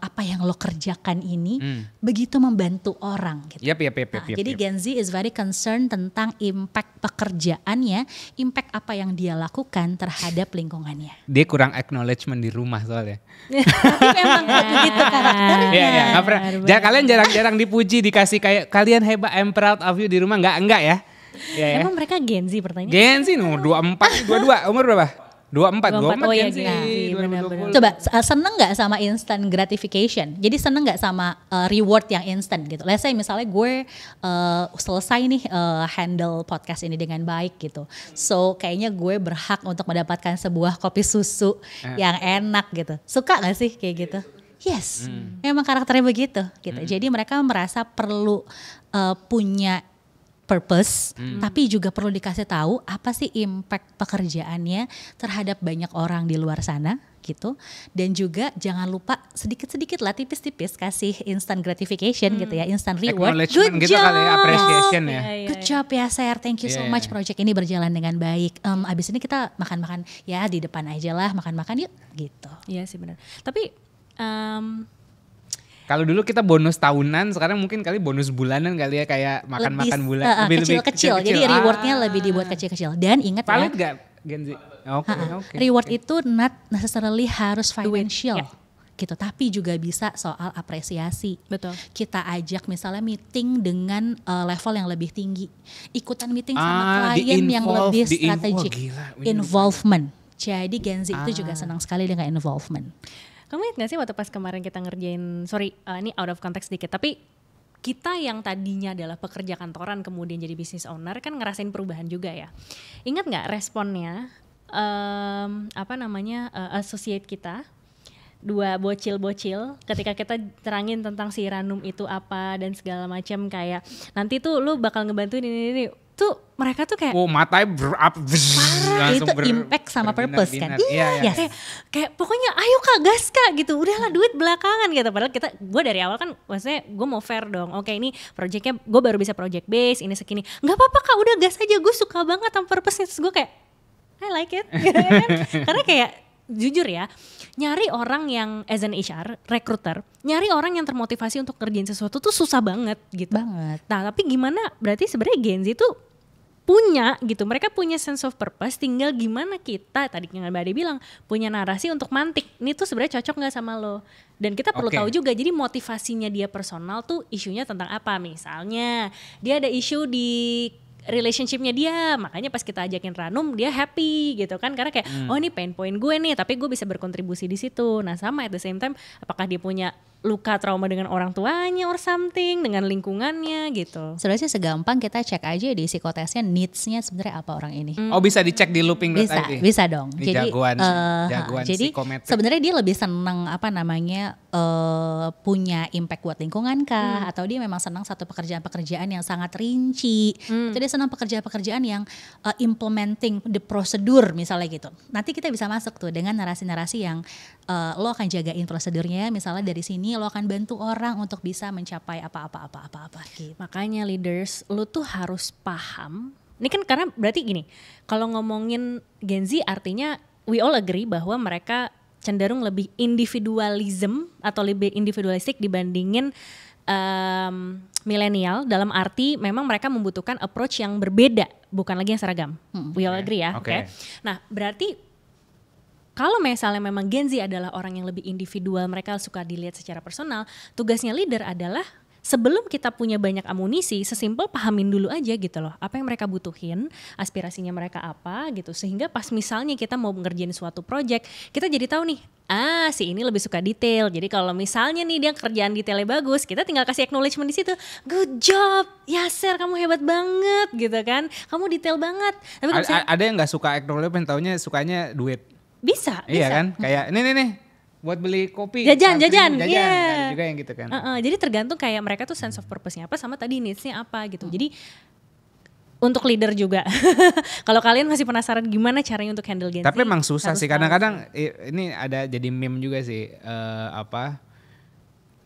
apa yang lo kerjakan ini begitu membantu orang gitu. Jadi Gen Z is very concerned tentang impact pekerjaannya, impact apa yang dia lakukan terhadap lingkungannya. Dia kurang acknowledgement di rumah soalnya. Tapi memang begitu karakternya. Iya. Kalian jarang-jarang dipuji, dikasih kayak kalian hebat, I'm proud of you di rumah, enggak ya? Emang mereka Gen Z pertanyaan? Gen Z nomor 24, 22, umur berapa? 24 oh Gen Z. Coba seneng gak sama instant gratification? Jadi seneng gak sama reward yang instant gitu? Let's say misalnya gue selesai nih handle podcast ini dengan baik gitu. So kayaknya gue berhak untuk mendapatkan sebuah kopi susu yang enak gitu. Suka gak sih kayak gitu? Yes, memang karakternya begitu gitu. Jadi mereka merasa perlu punya purpose, tapi juga perlu dikasih tahu apa sih impact pekerjaannya terhadap banyak orang di luar sana gitu. Dan juga jangan lupa sedikit-sedikit lah, tipis-tipis kasih instant gratification gitu ya, instant reward. Good gitu job, kali ya, appreciation ya. Good job ya Ser, thank you so much, project ini berjalan dengan baik. Abis ini kita makan-makan ya di depan aja lah, makan-makan yuk gitu. Iya sih benar. Tapi kalau dulu kita bonus tahunan, sekarang mungkin kali bonus bulanan kali ya, kayak makan-makan bulan. Lebih kecil-kecil, jadi rewardnya lebih dibuat kecil-kecil. Dan ingat valid gak Gen Z? Okay. Reward itu not necessarily harus financial gitu, tapi juga bisa soal apresiasi. Betul. Kita ajak misalnya meeting dengan level yang lebih tinggi, ikutan meeting sama klien yang lebih strategik. Involvement. Jadi Gen Z itu juga senang sekali dengan involvement. Kamu ingat gak sih waktu pas kemarin kita ngerjain, ini out of context dikit, tapi kita yang tadinya adalah pekerja kantoran kemudian jadi business owner kan ngerasain perubahan juga ya. Ingat gak responnya associate kita, dua bocil-bocil ketika kita terangin tentang si Ranum itu apa dan segala macam, kayak nanti tuh lu bakal ngebantuin ini tuh mereka tuh kayak matanya itu impact sama purpose kan. Iya. Kayak pokoknya ayo kak, gas kak gitu, udahlah duit belakangan gitu. Padahal gue dari awal kan maksudnya gue mau fair dong. Oke, ini projectnya gue baru bisa project base, ini segini, nggak apa-apa kak, udah gas aja, gue suka banget sama purpose-nya. Terus gue kayak I like it karena kayak jujur ya, nyari orang yang as an HR, recruiter, nyari orang yang termotivasi untuk kerjain sesuatu tuh susah banget gitu. Banget. Nah tapi gimana, berarti sebenarnya Gen Z tuh punya gitu, mereka punya sense of purpose, tinggal gimana kita, tadi yang Mbak Ade bilang, punya narasi untuk mantik, ini tuh sebenarnya cocok gak sama lo. Dan kita perlu tahu juga, jadi motivasinya dia personal tuh isunya tentang apa. Misalnya dia ada isu di relationshipnya dia, makanya pas kita ajakin ranum dia happy gitu kan, karena kayak oh ini pain point gue nih, tapi gue bisa berkontribusi di situ. Nah sama at the same time, apakah dia punya luka trauma dengan orang tuanya or something, dengan lingkungannya gitu. Sebenarnya segampang kita cek aja di psikotesnya needs-nya sebenarnya apa orang ini. Oh bisa dicek di looping.id? Bisa dong. Ini jadi jagoan jadi psikometrik. sebenarnya dia lebih senang punya impact buat lingkungan kah, atau dia memang senang satu pekerjaan-pekerjaan yang sangat rinci, atau dia senang pekerjaan-pekerjaan yang implementing the prosedur misalnya gitu. Nanti kita bisa masuk tuh dengan narasi-narasi yang lo akan jagain prosedurnya, misalnya dari sini lo akan bantu orang untuk bisa mencapai apa-apa gitu. Makanya leaders, lo tuh harus paham. Ini kan karena berarti gini, kalau ngomongin Gen Z artinya we all agree bahwa mereka cenderung lebih individualism atau lebih individualistik dibandingin milenial, dalam arti memang mereka membutuhkan approach yang berbeda, bukan lagi yang seragam. We all agree ya. Okay. Nah berarti kalau misalnya memang Gen Z adalah orang yang lebih individual, mereka suka dilihat secara personal, tugasnya leader adalah sebelum kita punya banyak amunisi, sesimpel pahamin dulu aja gitu loh, apa yang mereka butuhin, aspirasinya mereka apa gitu, sehingga pas misalnya kita mau ngerjain suatu project, kita jadi tahu nih, si ini lebih suka detail, jadi kalau misalnya nih dia kerjaan detailnya bagus, kita tinggal kasih acknowledgement di situ, good job, Yasser kamu hebat banget gitu kan, kamu detail banget. Tapi ada yang nggak suka acknowledgement, taunya sukanya duit. Bisa. Iya kan, kayak nih buat beli kopi. Jajan. Ada Yeah. juga yang gitu kan. Jadi tergantung kayak mereka tuh sense of purpose-nya apa sama tadi needs-nya apa gitu. Jadi untuk leader juga, kalau kalian masih penasaran gimana caranya untuk handle Gen Z. Tapi emang susah sih, kadang-kadang ini ada jadi meme juga sih,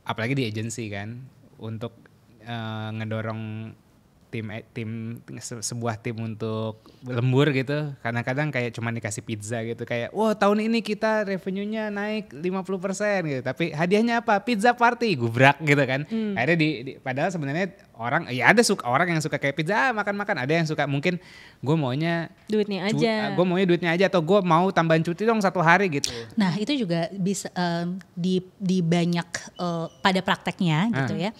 apalagi di agency kan, untuk ngedorong sebuah tim untuk lembur gitu, kadang-kadang kayak cuma dikasih pizza gitu, kayak wah tahun ini kita revenue-nya naik 50% gitu, tapi hadiahnya apa? Pizza party, gubrak gitu kan. Akhirnya padahal sebenarnya orang, ya ada orang yang suka kayak pizza makan-makan, ada yang suka mungkin gue maunya duitnya aja, atau gue mau tambahan cuti dong 1 hari gitu. Nah itu juga bisa di banyak pada prakteknya gitu ya.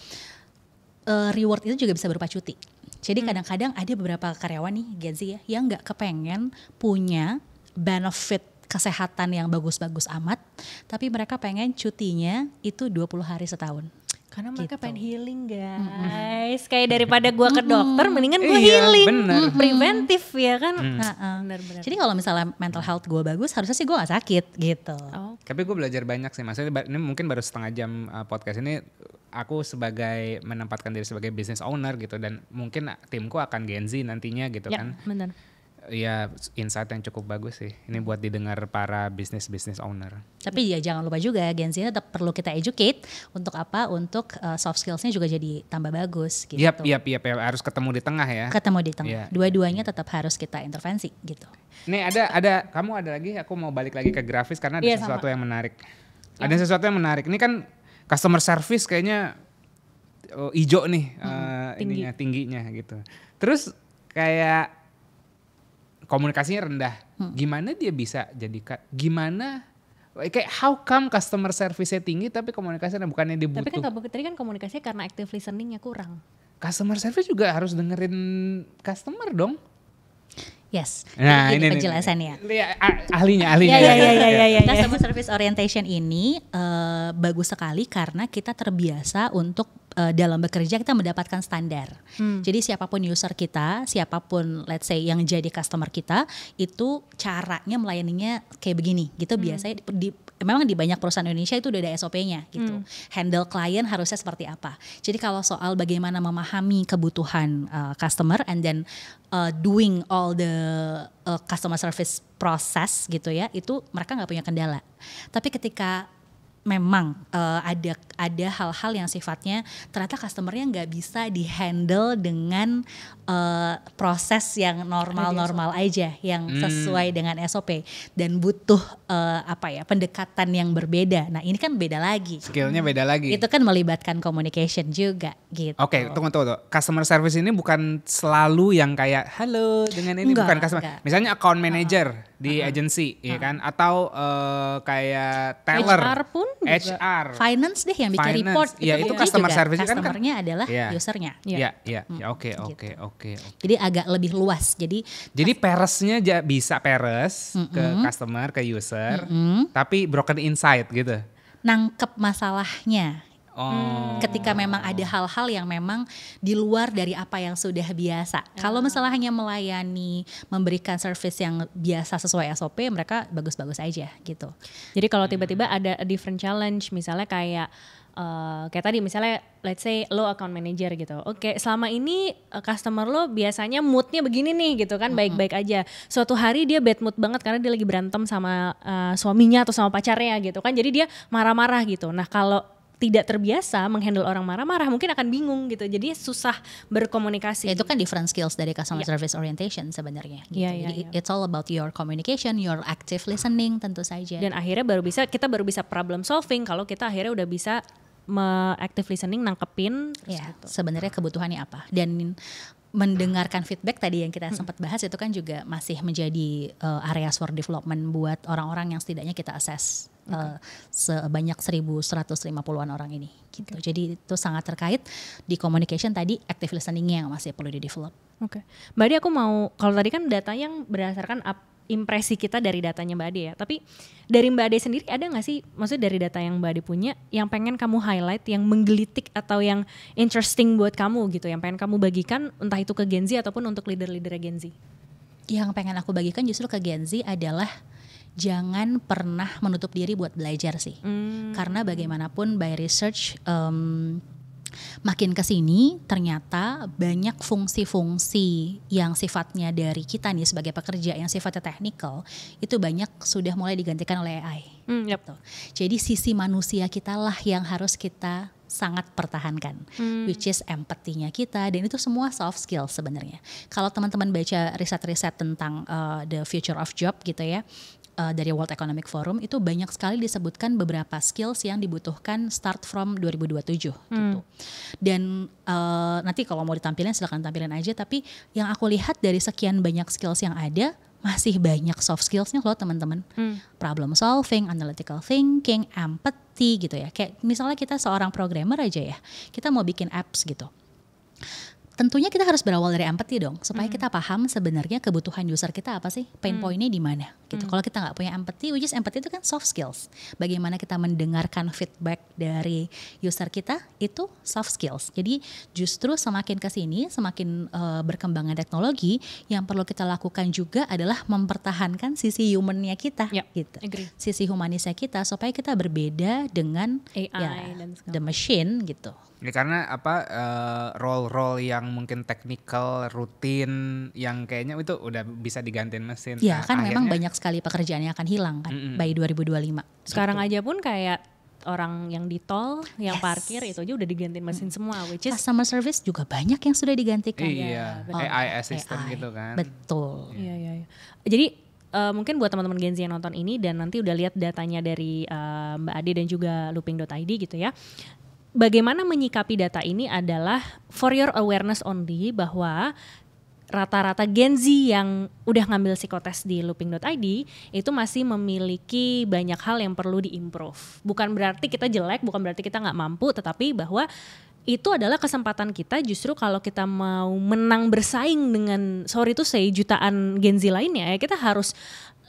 Reward itu juga bisa berupa cuti. Jadi kadang-kadang ada beberapa karyawan nih Gen Z ya yang gak kepengen punya benefit kesehatan yang bagus-bagus amat, tapi mereka pengen cutinya itu 20 hari setahun. Karena mereka gitu. pengen healing guys. Kayak daripada gua ke dokter mendingan gua healing. Preventif ya kan. Benar-benar. Jadi kalau misalnya mental health gue bagus, harusnya sih gue gak sakit gitu. Tapi gue belajar banyak sih, maksudnya ini mungkin baru setengah jam podcast ini, aku menempatkan diri sebagai business owner gitu, dan mungkin timku akan Gen Z nantinya gitu kan. Benar. Ya insight yang cukup bagus sih. Ini buat didengar para business owner. Tapi ya jangan lupa juga Gen Z tetap perlu kita educate untuk apa? Untuk soft skills-nya juga jadi tambah bagus gitu. Yap, harus ketemu di tengah ya. Ketemu di tengah. Yeah. Dua-duanya tetap harus kita intervensi gitu. Nih kamu ada lagi, aku mau balik lagi ke grafis karena ada sesuatu yang menarik. Ada sesuatu yang menarik. Ini kan customer service kayaknya hijau nih tingginya gitu. Terus kayak komunikasinya rendah. Gimana dia bisa kayak how come customer service-nya tinggi tapi komunikasinya bukannya dia butuh. Tapi kan tadi kan komunikasinya karena active listening-nya kurang. Customer service juga harus dengerin customer dong. Yes. Nah, ini penjelasannya. Ahlinya. Ya. Customer service orientation ini bagus sekali karena kita terbiasa untuk dalam bekerja kita mendapatkan standar. Jadi siapapun user kita, siapapun let's say yang jadi customer kita, itu caranya melayaninya kayak begini gitu. Biasanya memang di banyak perusahaan Indonesia itu udah ada SOP-nya gitu. Handle klien harusnya seperti apa. Jadi kalau soal bagaimana memahami kebutuhan customer and then doing all the customer service process gitu ya, itu mereka nggak punya kendala. Tapi ketika memang ada hal-hal yang sifatnya ternyata customernya nggak bisa dihandle dengan proses yang normal aja, yang sesuai dengan SOP dan butuh pendekatan yang berbeda. Nah ini kan beda lagi. Skillnya beda lagi. Itu kan melibatkan communication juga gitu. Oke, tunggu. Customer service ini bukan selalu yang kayak halo dengan ini, Enggak, bukan customer. enggak. Misalnya account manager di agency, ya kan? Atau kayak teller, HR pun juga. HR, Finance deh yang bikin Finance. report. Ya, itu Jadi customer juga service kan. Customer-nya adalah Iya. usernya. Iya, oke. Jadi agak lebih luas. Jadi peresnya bisa peres ke customer, ke user, tapi broken insight gitu. nangkep masalahnya. Oh. Ketika memang ada hal-hal yang memang di luar dari apa yang sudah biasa. Kalau misalnya hanya melayani, memberikan service yang biasa sesuai SOP, mereka bagus-bagus aja gitu. Jadi kalau tiba-tiba ada a different challenge, misalnya kayak tadi misalnya let's say lo account manager gitu. Oke, selama ini customer lo biasanya moodnya begini nih gitu kan, baik-baik aja. Suatu hari dia bad mood banget karena dia lagi berantem sama suaminya atau sama pacarnya gitu kan. Jadi dia marah-marah gitu. Nah kalau tidak terbiasa menghandle orang marah-marah mungkin akan bingung gitu. Jadi susah berkomunikasi. Ya, itu kan different skills dari customer service orientation sebenarnya. Gitu. Jadi it's all about your communication, your active listening tentu saja. Dan akhirnya kita baru bisa problem solving kalau kita akhirnya udah bisa active listening, nangkepin. Ya, sebenarnya kebutuhannya apa. Dan mendengarkan feedback tadi yang kita sempat bahas itu kan juga masih menjadi areas for development buat orang-orang yang setidaknya kita assess. Sebanyak 1.150-an orang ini gitu. Jadi itu sangat terkait di communication tadi, active listening-nya yang masih perlu di develop. Oke. Mbak Ade, aku mau, kalau tadi kan data yang berdasarkan impresi kita dari datanya Mbak Ade ya, tapi dari Mbak Ade sendiri ada gak sih, maksudnya dari data yang Mbak Ade punya yang pengen kamu highlight, yang menggelitik atau yang interesting buat kamu gitu, yang pengen kamu bagikan entah itu ke Gen Z ataupun untuk leader-leader Gen Z? Yang pengen aku bagikan justru ke Gen Z adalah jangan pernah menutup diri buat belajar sih. Karena bagaimanapun by research makin kesini ternyata banyak fungsi-fungsi yang sifatnya dari kita nih sebagai pekerja yang sifatnya teknikal itu banyak sudah mulai digantikan oleh AI. Gitu. Jadi sisi manusia kita lah yang harus kita sangat pertahankan, which is empathy-nya kita, dan itu semua soft skill sebenarnya. Kalau teman-teman baca riset-riset tentang the future of job gitu ya, dari World Economic Forum itu banyak sekali disebutkan beberapa skills yang dibutuhkan start from 2027 gitu. Dan nanti kalau mau ditampilin silakan tampilin aja, tapi yang aku lihat dari sekian banyak skills yang ada masih banyak soft skillsnya loh teman-teman. Problem solving, analytical thinking, empathy gitu ya. Kayak misalnya kita seorang programmer aja ya, kita mau bikin apps gitu. Tentunya kita harus berawal dari empathy dong, supaya kita paham sebenarnya kebutuhan user kita apa sih, pain point-nya di mana gitu. Kalau kita nggak punya empathy, which is empathy itu kan soft skills. Bagaimana kita mendengarkan feedback dari user kita itu soft skills. Jadi justru semakin kesini, semakin berkembangnya teknologi, yang perlu kita lakukan juga adalah mempertahankan sisi humannya kita, gitu. Sisi humanisnya kita supaya kita berbeda dengan AI dan the machine gitu. Ya, karena role-role yang mungkin technical, rutin, yang kayaknya itu udah bisa digantiin mesin. Ya kan memang banyak sekali pekerjaan yang akan hilang kan by 2025. Sekarang gitu. aja pun kayak orang yang di tol, yang parkir itu aja udah digantiin mesin semua, which is customer service juga banyak yang sudah digantikan. Iya, AI assistant gitu kan. Betul. Iya. Jadi mungkin buat teman-teman Gen Z yang nonton ini dan nanti udah lihat datanya dari Mbak Ade dan juga looping.id gitu ya. Bagaimana menyikapi data ini adalah for your awareness only, bahwa rata-rata Gen Z yang udah ngambil psikotes di looping.id itu masih memiliki banyak hal yang perlu diimprove. Bukan berarti kita jelek, bukan berarti kita nggak mampu, tetapi bahwa itu adalah kesempatan kita justru kalau kita mau menang bersaing dengan jutaan Gen Z lainnya ya, kita harus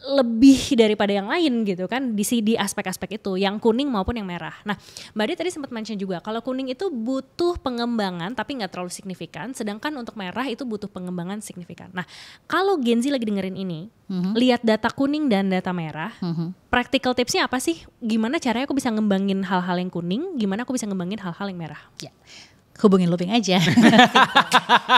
lebih daripada yang lain gitu kan di aspek-aspek itu, yang kuning maupun yang merah. Nah, Mbak Ade tadi sempat mention juga kalau kuning itu butuh pengembangan tapi nggak terlalu signifikan, sedangkan untuk merah itu butuh pengembangan signifikan. Nah, kalau Gen Z lagi dengerin ini, lihat data kuning dan data merah, practical tipsnya apa sih? Gimana caranya aku bisa ngembangin hal-hal yang kuning, gimana aku bisa ngembangin hal-hal yang merah? Ya. Hubungin looping aja.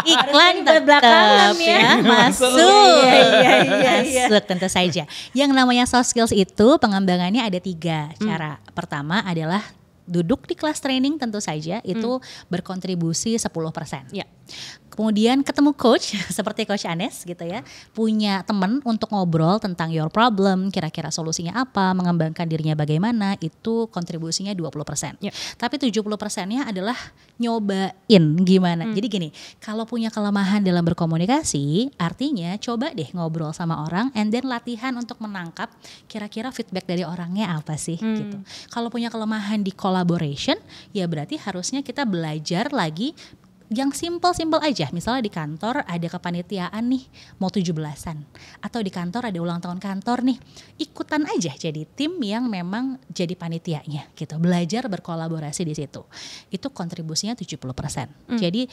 Iklan belakangan ya. Masuk. Iya. Masuk tentu saja. Yang namanya soft skills itu pengembangannya ada 3 cara. Pertama adalah duduk di kelas training tentu saja itu berkontribusi 10%. Ya. Kemudian ketemu coach seperti Coach Anes gitu ya, punya teman untuk ngobrol tentang your problem, kira-kira solusinya apa, mengembangkan dirinya bagaimana, itu kontribusinya 20%. Tapi 70%-nya adalah nyobain gimana. Jadi gini, kalau punya kelemahan dalam berkomunikasi, artinya coba deh ngobrol sama orang and then latihan untuk menangkap kira-kira feedback dari orangnya apa sih gitu. Kalau punya kelemahan di collaboration, ya berarti harusnya kita belajar lagi yang simple aja. Misalnya di kantor ada kepanitiaan nih mau 17-an, atau di kantor ada ulang tahun kantor nih, ikutan aja jadi tim yang memang jadi panitianya gitu. Belajar berkolaborasi di situ. Itu kontribusinya 70%. Jadi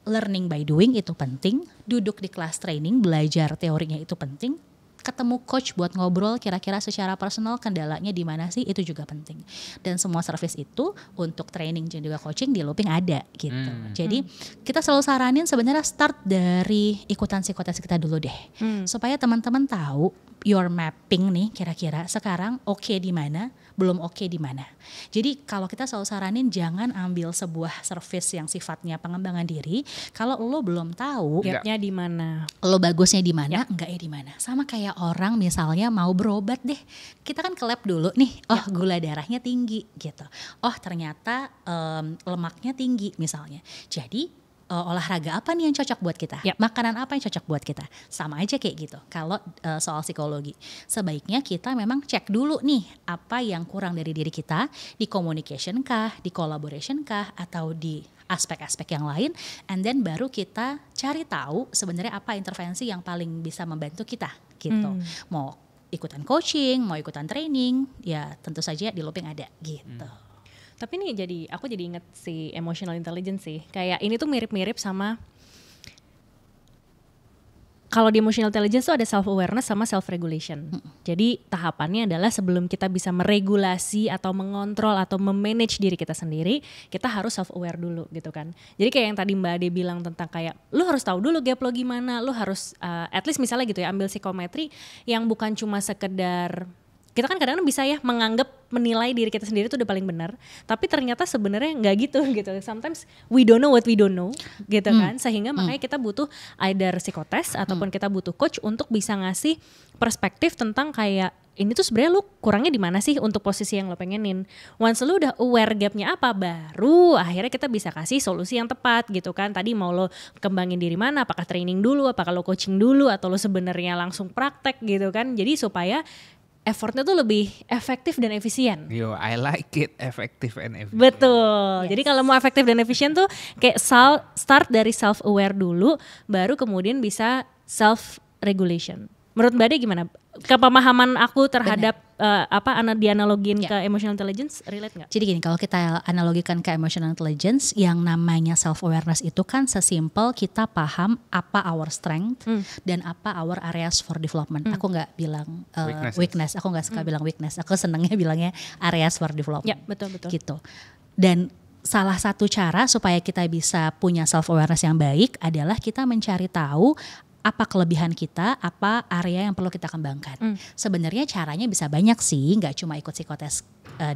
learning by doing itu penting, duduk di kelas training belajar teorinya itu penting. Ketemu coach buat ngobrol kira-kira secara personal kendalanya di mana sih, itu juga penting. Dan semua service itu untuk training dan juga coaching di Looping ada gitu. Jadi kita selalu saranin sebenarnya start dari ikutan psikotes kita dulu deh. Supaya teman-teman tahu your mapping nih kira-kira sekarang oke di mana, belum oke di mana. Jadi kalau kita selalu saranin jangan ambil sebuah service yang sifatnya pengembangan diri kalau lo belum tahu gapnya di mana, lo bagusnya di mana, enggaknya di mana. Sama kayak orang misalnya mau berobat deh, kita kan ke lab dulu nih, gula darahnya tinggi gitu, ternyata lemaknya tinggi misalnya. Jadi olahraga apa nih yang cocok buat kita, makanan apa yang cocok buat kita, sama aja kayak gitu. Kalau soal psikologi, sebaiknya kita memang cek dulu nih apa yang kurang dari diri kita, di communication kah, di collaboration kah, atau di aspek-aspek yang lain, and then baru kita cari tahu sebenarnya apa intervensi yang paling bisa membantu kita gitu. Mau ikutan coaching, mau ikutan training, ya tentu saja di Looping ada gitu. Tapi nih aku jadi inget si emotional intelligence sih. Kayak ini tuh mirip-mirip sama, kalau di emotional intelligence tuh ada self awareness sama self regulation. Jadi tahapannya adalah sebelum kita bisa meregulasi atau mengontrol atau memanage diri kita sendiri, kita harus self aware dulu gitu kan. Jadi kayak yang tadi Mbak Ade bilang tentang kayak lu harus tahu dulu gap lo gimana, lu harus at least misalnya gitu ya, ambil psikometri yang bukan cuma sekedar, kita kan kadang-kadang bisa ya menilai diri kita sendiri itu udah paling benar, tapi ternyata sebenarnya nggak gitu. Sometimes we don't know what we don't know gitu kan, sehingga makanya kita butuh either psikotes ataupun kita butuh coach untuk bisa ngasih perspektif tentang kayak ini tuh sebenarnya lu kurangnya di mana sih untuk posisi yang lo pengenin. Once lu udah aware gapnya apa, baru akhirnya kita bisa kasih solusi yang tepat gitu kan. Tadi mau lo kembangin diri mana, apakah training dulu, apakah lo coaching dulu, atau lo sebenarnya langsung praktek gitu kan. Jadi supaya effortnya tuh lebih efektif dan efisien. Yo, I like it, efektif and efisien. Betul. Jadi kalau mau efektif dan efisien tuh kayak start dari self aware dulu, baru kemudian bisa self regulation. Menurut Mbak Ade gimana? Kepemahaman aku terhadap dianalogin ke emotional intelligence relate nggak? Jadi gini, kalau kita analogikan ke emotional intelligence, yang namanya self awareness itu kan sesimpel kita paham apa our strength dan apa our areas for development. Aku nggak bilang weakness, aku nggak suka bilang weakness, aku senengnya bilangnya areas for development. Ya, betul. Gitu. Dan salah satu cara supaya kita bisa punya self awareness yang baik adalah kita mencari tahu apa kelebihan kita, apa area yang perlu kita kembangkan. Sebenarnya caranya bisa banyak sih, nggak cuma ikut psikotes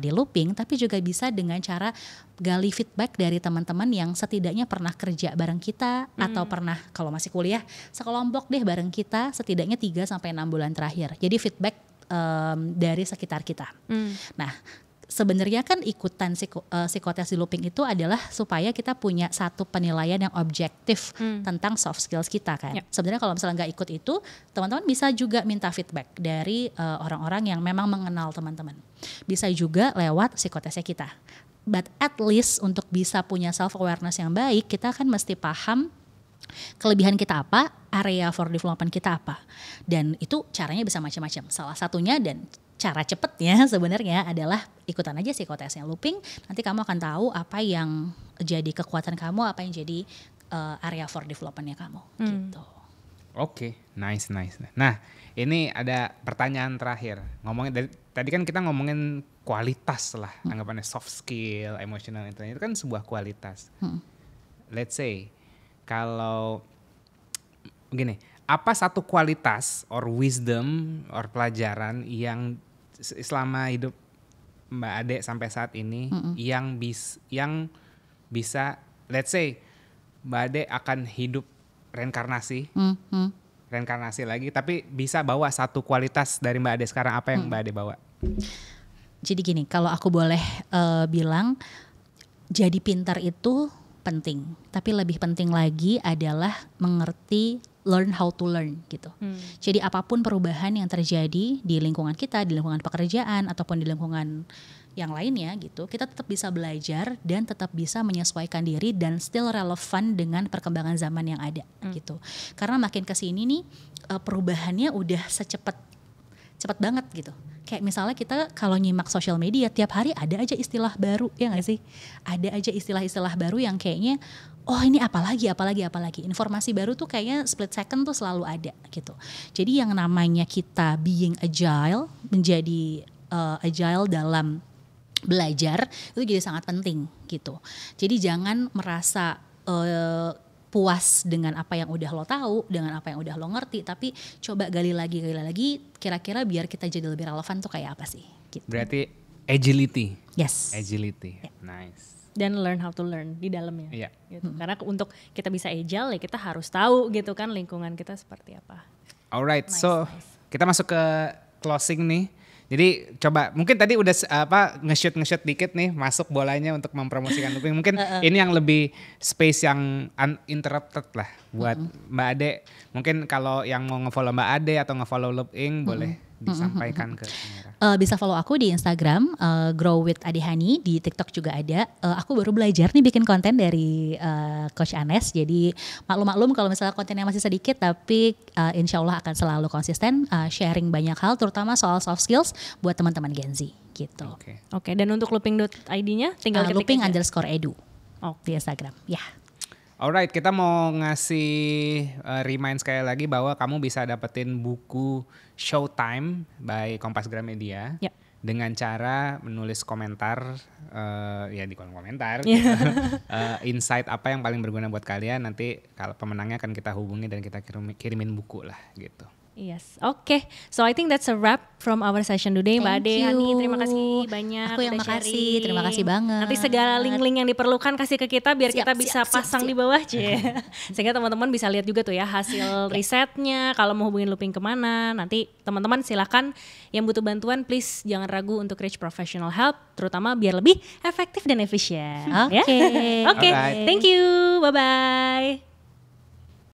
di Looping, tapi juga bisa dengan cara gali feedback dari teman-teman yang setidaknya pernah kerja bareng kita, atau pernah kalau masih kuliah sekelompok deh bareng kita setidaknya 3-6 bulan terakhir. Jadi feedback dari sekitar kita. Nah, sebenarnya kan ikutan psikotes di Looping itu adalah supaya kita punya satu penilaian yang objektif tentang soft skills kita kan. Sebenarnya kalau misalnya nggak ikut itu, teman-teman bisa juga minta feedback dari orang-orang yang memang mengenal teman-teman. Bisa juga lewat psikotesnya kita. But at least untuk bisa punya self awareness yang baik, kita kan mesti paham kelebihan kita apa, area for development kita apa. Dan itu caranya bisa macam-macam. Salah satunya dan cara cepetnya sebenarnya adalah ikutan aja psikotesnya Looping. Nanti kamu akan tahu apa yang jadi kekuatan kamu, apa yang jadi area for developmentnya kamu. Gitu. Oke, nice. Nah, ini ada pertanyaan terakhir. Ngomongin tadi kan kita ngomongin kualitas lah, anggapannya soft skill, emotional intelligence itu kan sebuah kualitas. Let's say kalau begini, apa satu kualitas or wisdom or pelajaran yang selama hidup Mbak Ade sampai saat ini yang bisa let's say Mbak Ade akan hidup reinkarnasi. Hmm. Reinkarnasi lagi, tapi bisa bawa satu kualitas dari Mbak Ade sekarang, apa yang Mbak Ade bawa? Jadi gini, kalau aku boleh bilang, jadi pintar itu penting, tapi lebih penting lagi adalah mengerti, learn how to learn gitu. Jadi apapun perubahan yang terjadi di lingkungan kita, di lingkungan pekerjaan ataupun di lingkungan yang lainnya gitu, kita tetap bisa belajar dan tetap bisa menyesuaikan diri dan still relevan dengan perkembangan zaman yang ada gitu. Karena makin kesini nih perubahannya udah cepat banget gitu. Kayak misalnya kita kalau nyimak sosial media tiap hari ada aja istilah baru, ya nggak sih? Ada aja istilah-istilah baru yang kayaknya oh ini apalagi. Informasi baru tuh kayaknya split second tuh selalu ada gitu. Jadi yang namanya kita being agile, menjadi agile dalam belajar itu jadi sangat penting gitu. Jadi jangan merasa puas dengan apa yang udah lo tahu, dengan apa yang udah lo ngerti, tapi coba gali lagi, kira-kira biar kita jadi lebih relevan tuh kayak apa sih? Gitu. Berarti agility. Yes. Agility, Yeah. nice. Dan learn how to learn di dalamnya. Iya. Gitu. Karena untuk kita bisa agile ya kita harus tahu gitu kan lingkungan kita seperti apa. Alright, Nice, so nice. kita masuk ke closing nih. Jadi coba mungkin tadi udah nge-shoot dikit nih masuk bolanya untuk mempromosikan Looping. Mungkin ini yang lebih space yang uninterrupted lah buat Mbak Ade. Mungkin kalau yang mau nge-follow Mbak Ade atau nge-follow Looping boleh disampaikan ke kamera. Bisa follow aku di Instagram Grow with Adehani, di TikTok juga ada. Aku baru belajar nih bikin konten dari Coach Anes, jadi maklum kalau misalnya kontennya masih sedikit, tapi insya Allah akan selalu konsisten sharing banyak hal, terutama soal soft skills buat teman-teman Gen Z gitu. Oke, dan untuk looping.id-nya tinggal ketik aja. Looping_edu di Instagram. Ya. Alright, kita mau ngasih remind sekali lagi bahwa kamu bisa dapetin buku Showtime by Kompas Gramedia dengan cara menulis komentar, ya di kolom komentar, insight apa yang paling berguna buat kalian. Nanti kalau pemenangnya akan kita hubungi dan kita kirimin buku lah gitu. Yes, oke. So I think that's a wrap from our session today, Mbak Ade. Hani, terima kasih banyak. Aku yang udah makasih, sharing. terima kasih banget. Nanti segala link-link yang diperlukan kasih ke kita biar kita bisa pasang di bawah, sehingga teman-teman bisa lihat juga tuh ya hasil risetnya. Kalau mau hubungin Looping kemana, nanti teman-teman silakan yang butuh bantuan, please jangan ragu untuk reach professional help, terutama biar lebih efektif dan efisien. Oke. Thank you, bye-bye.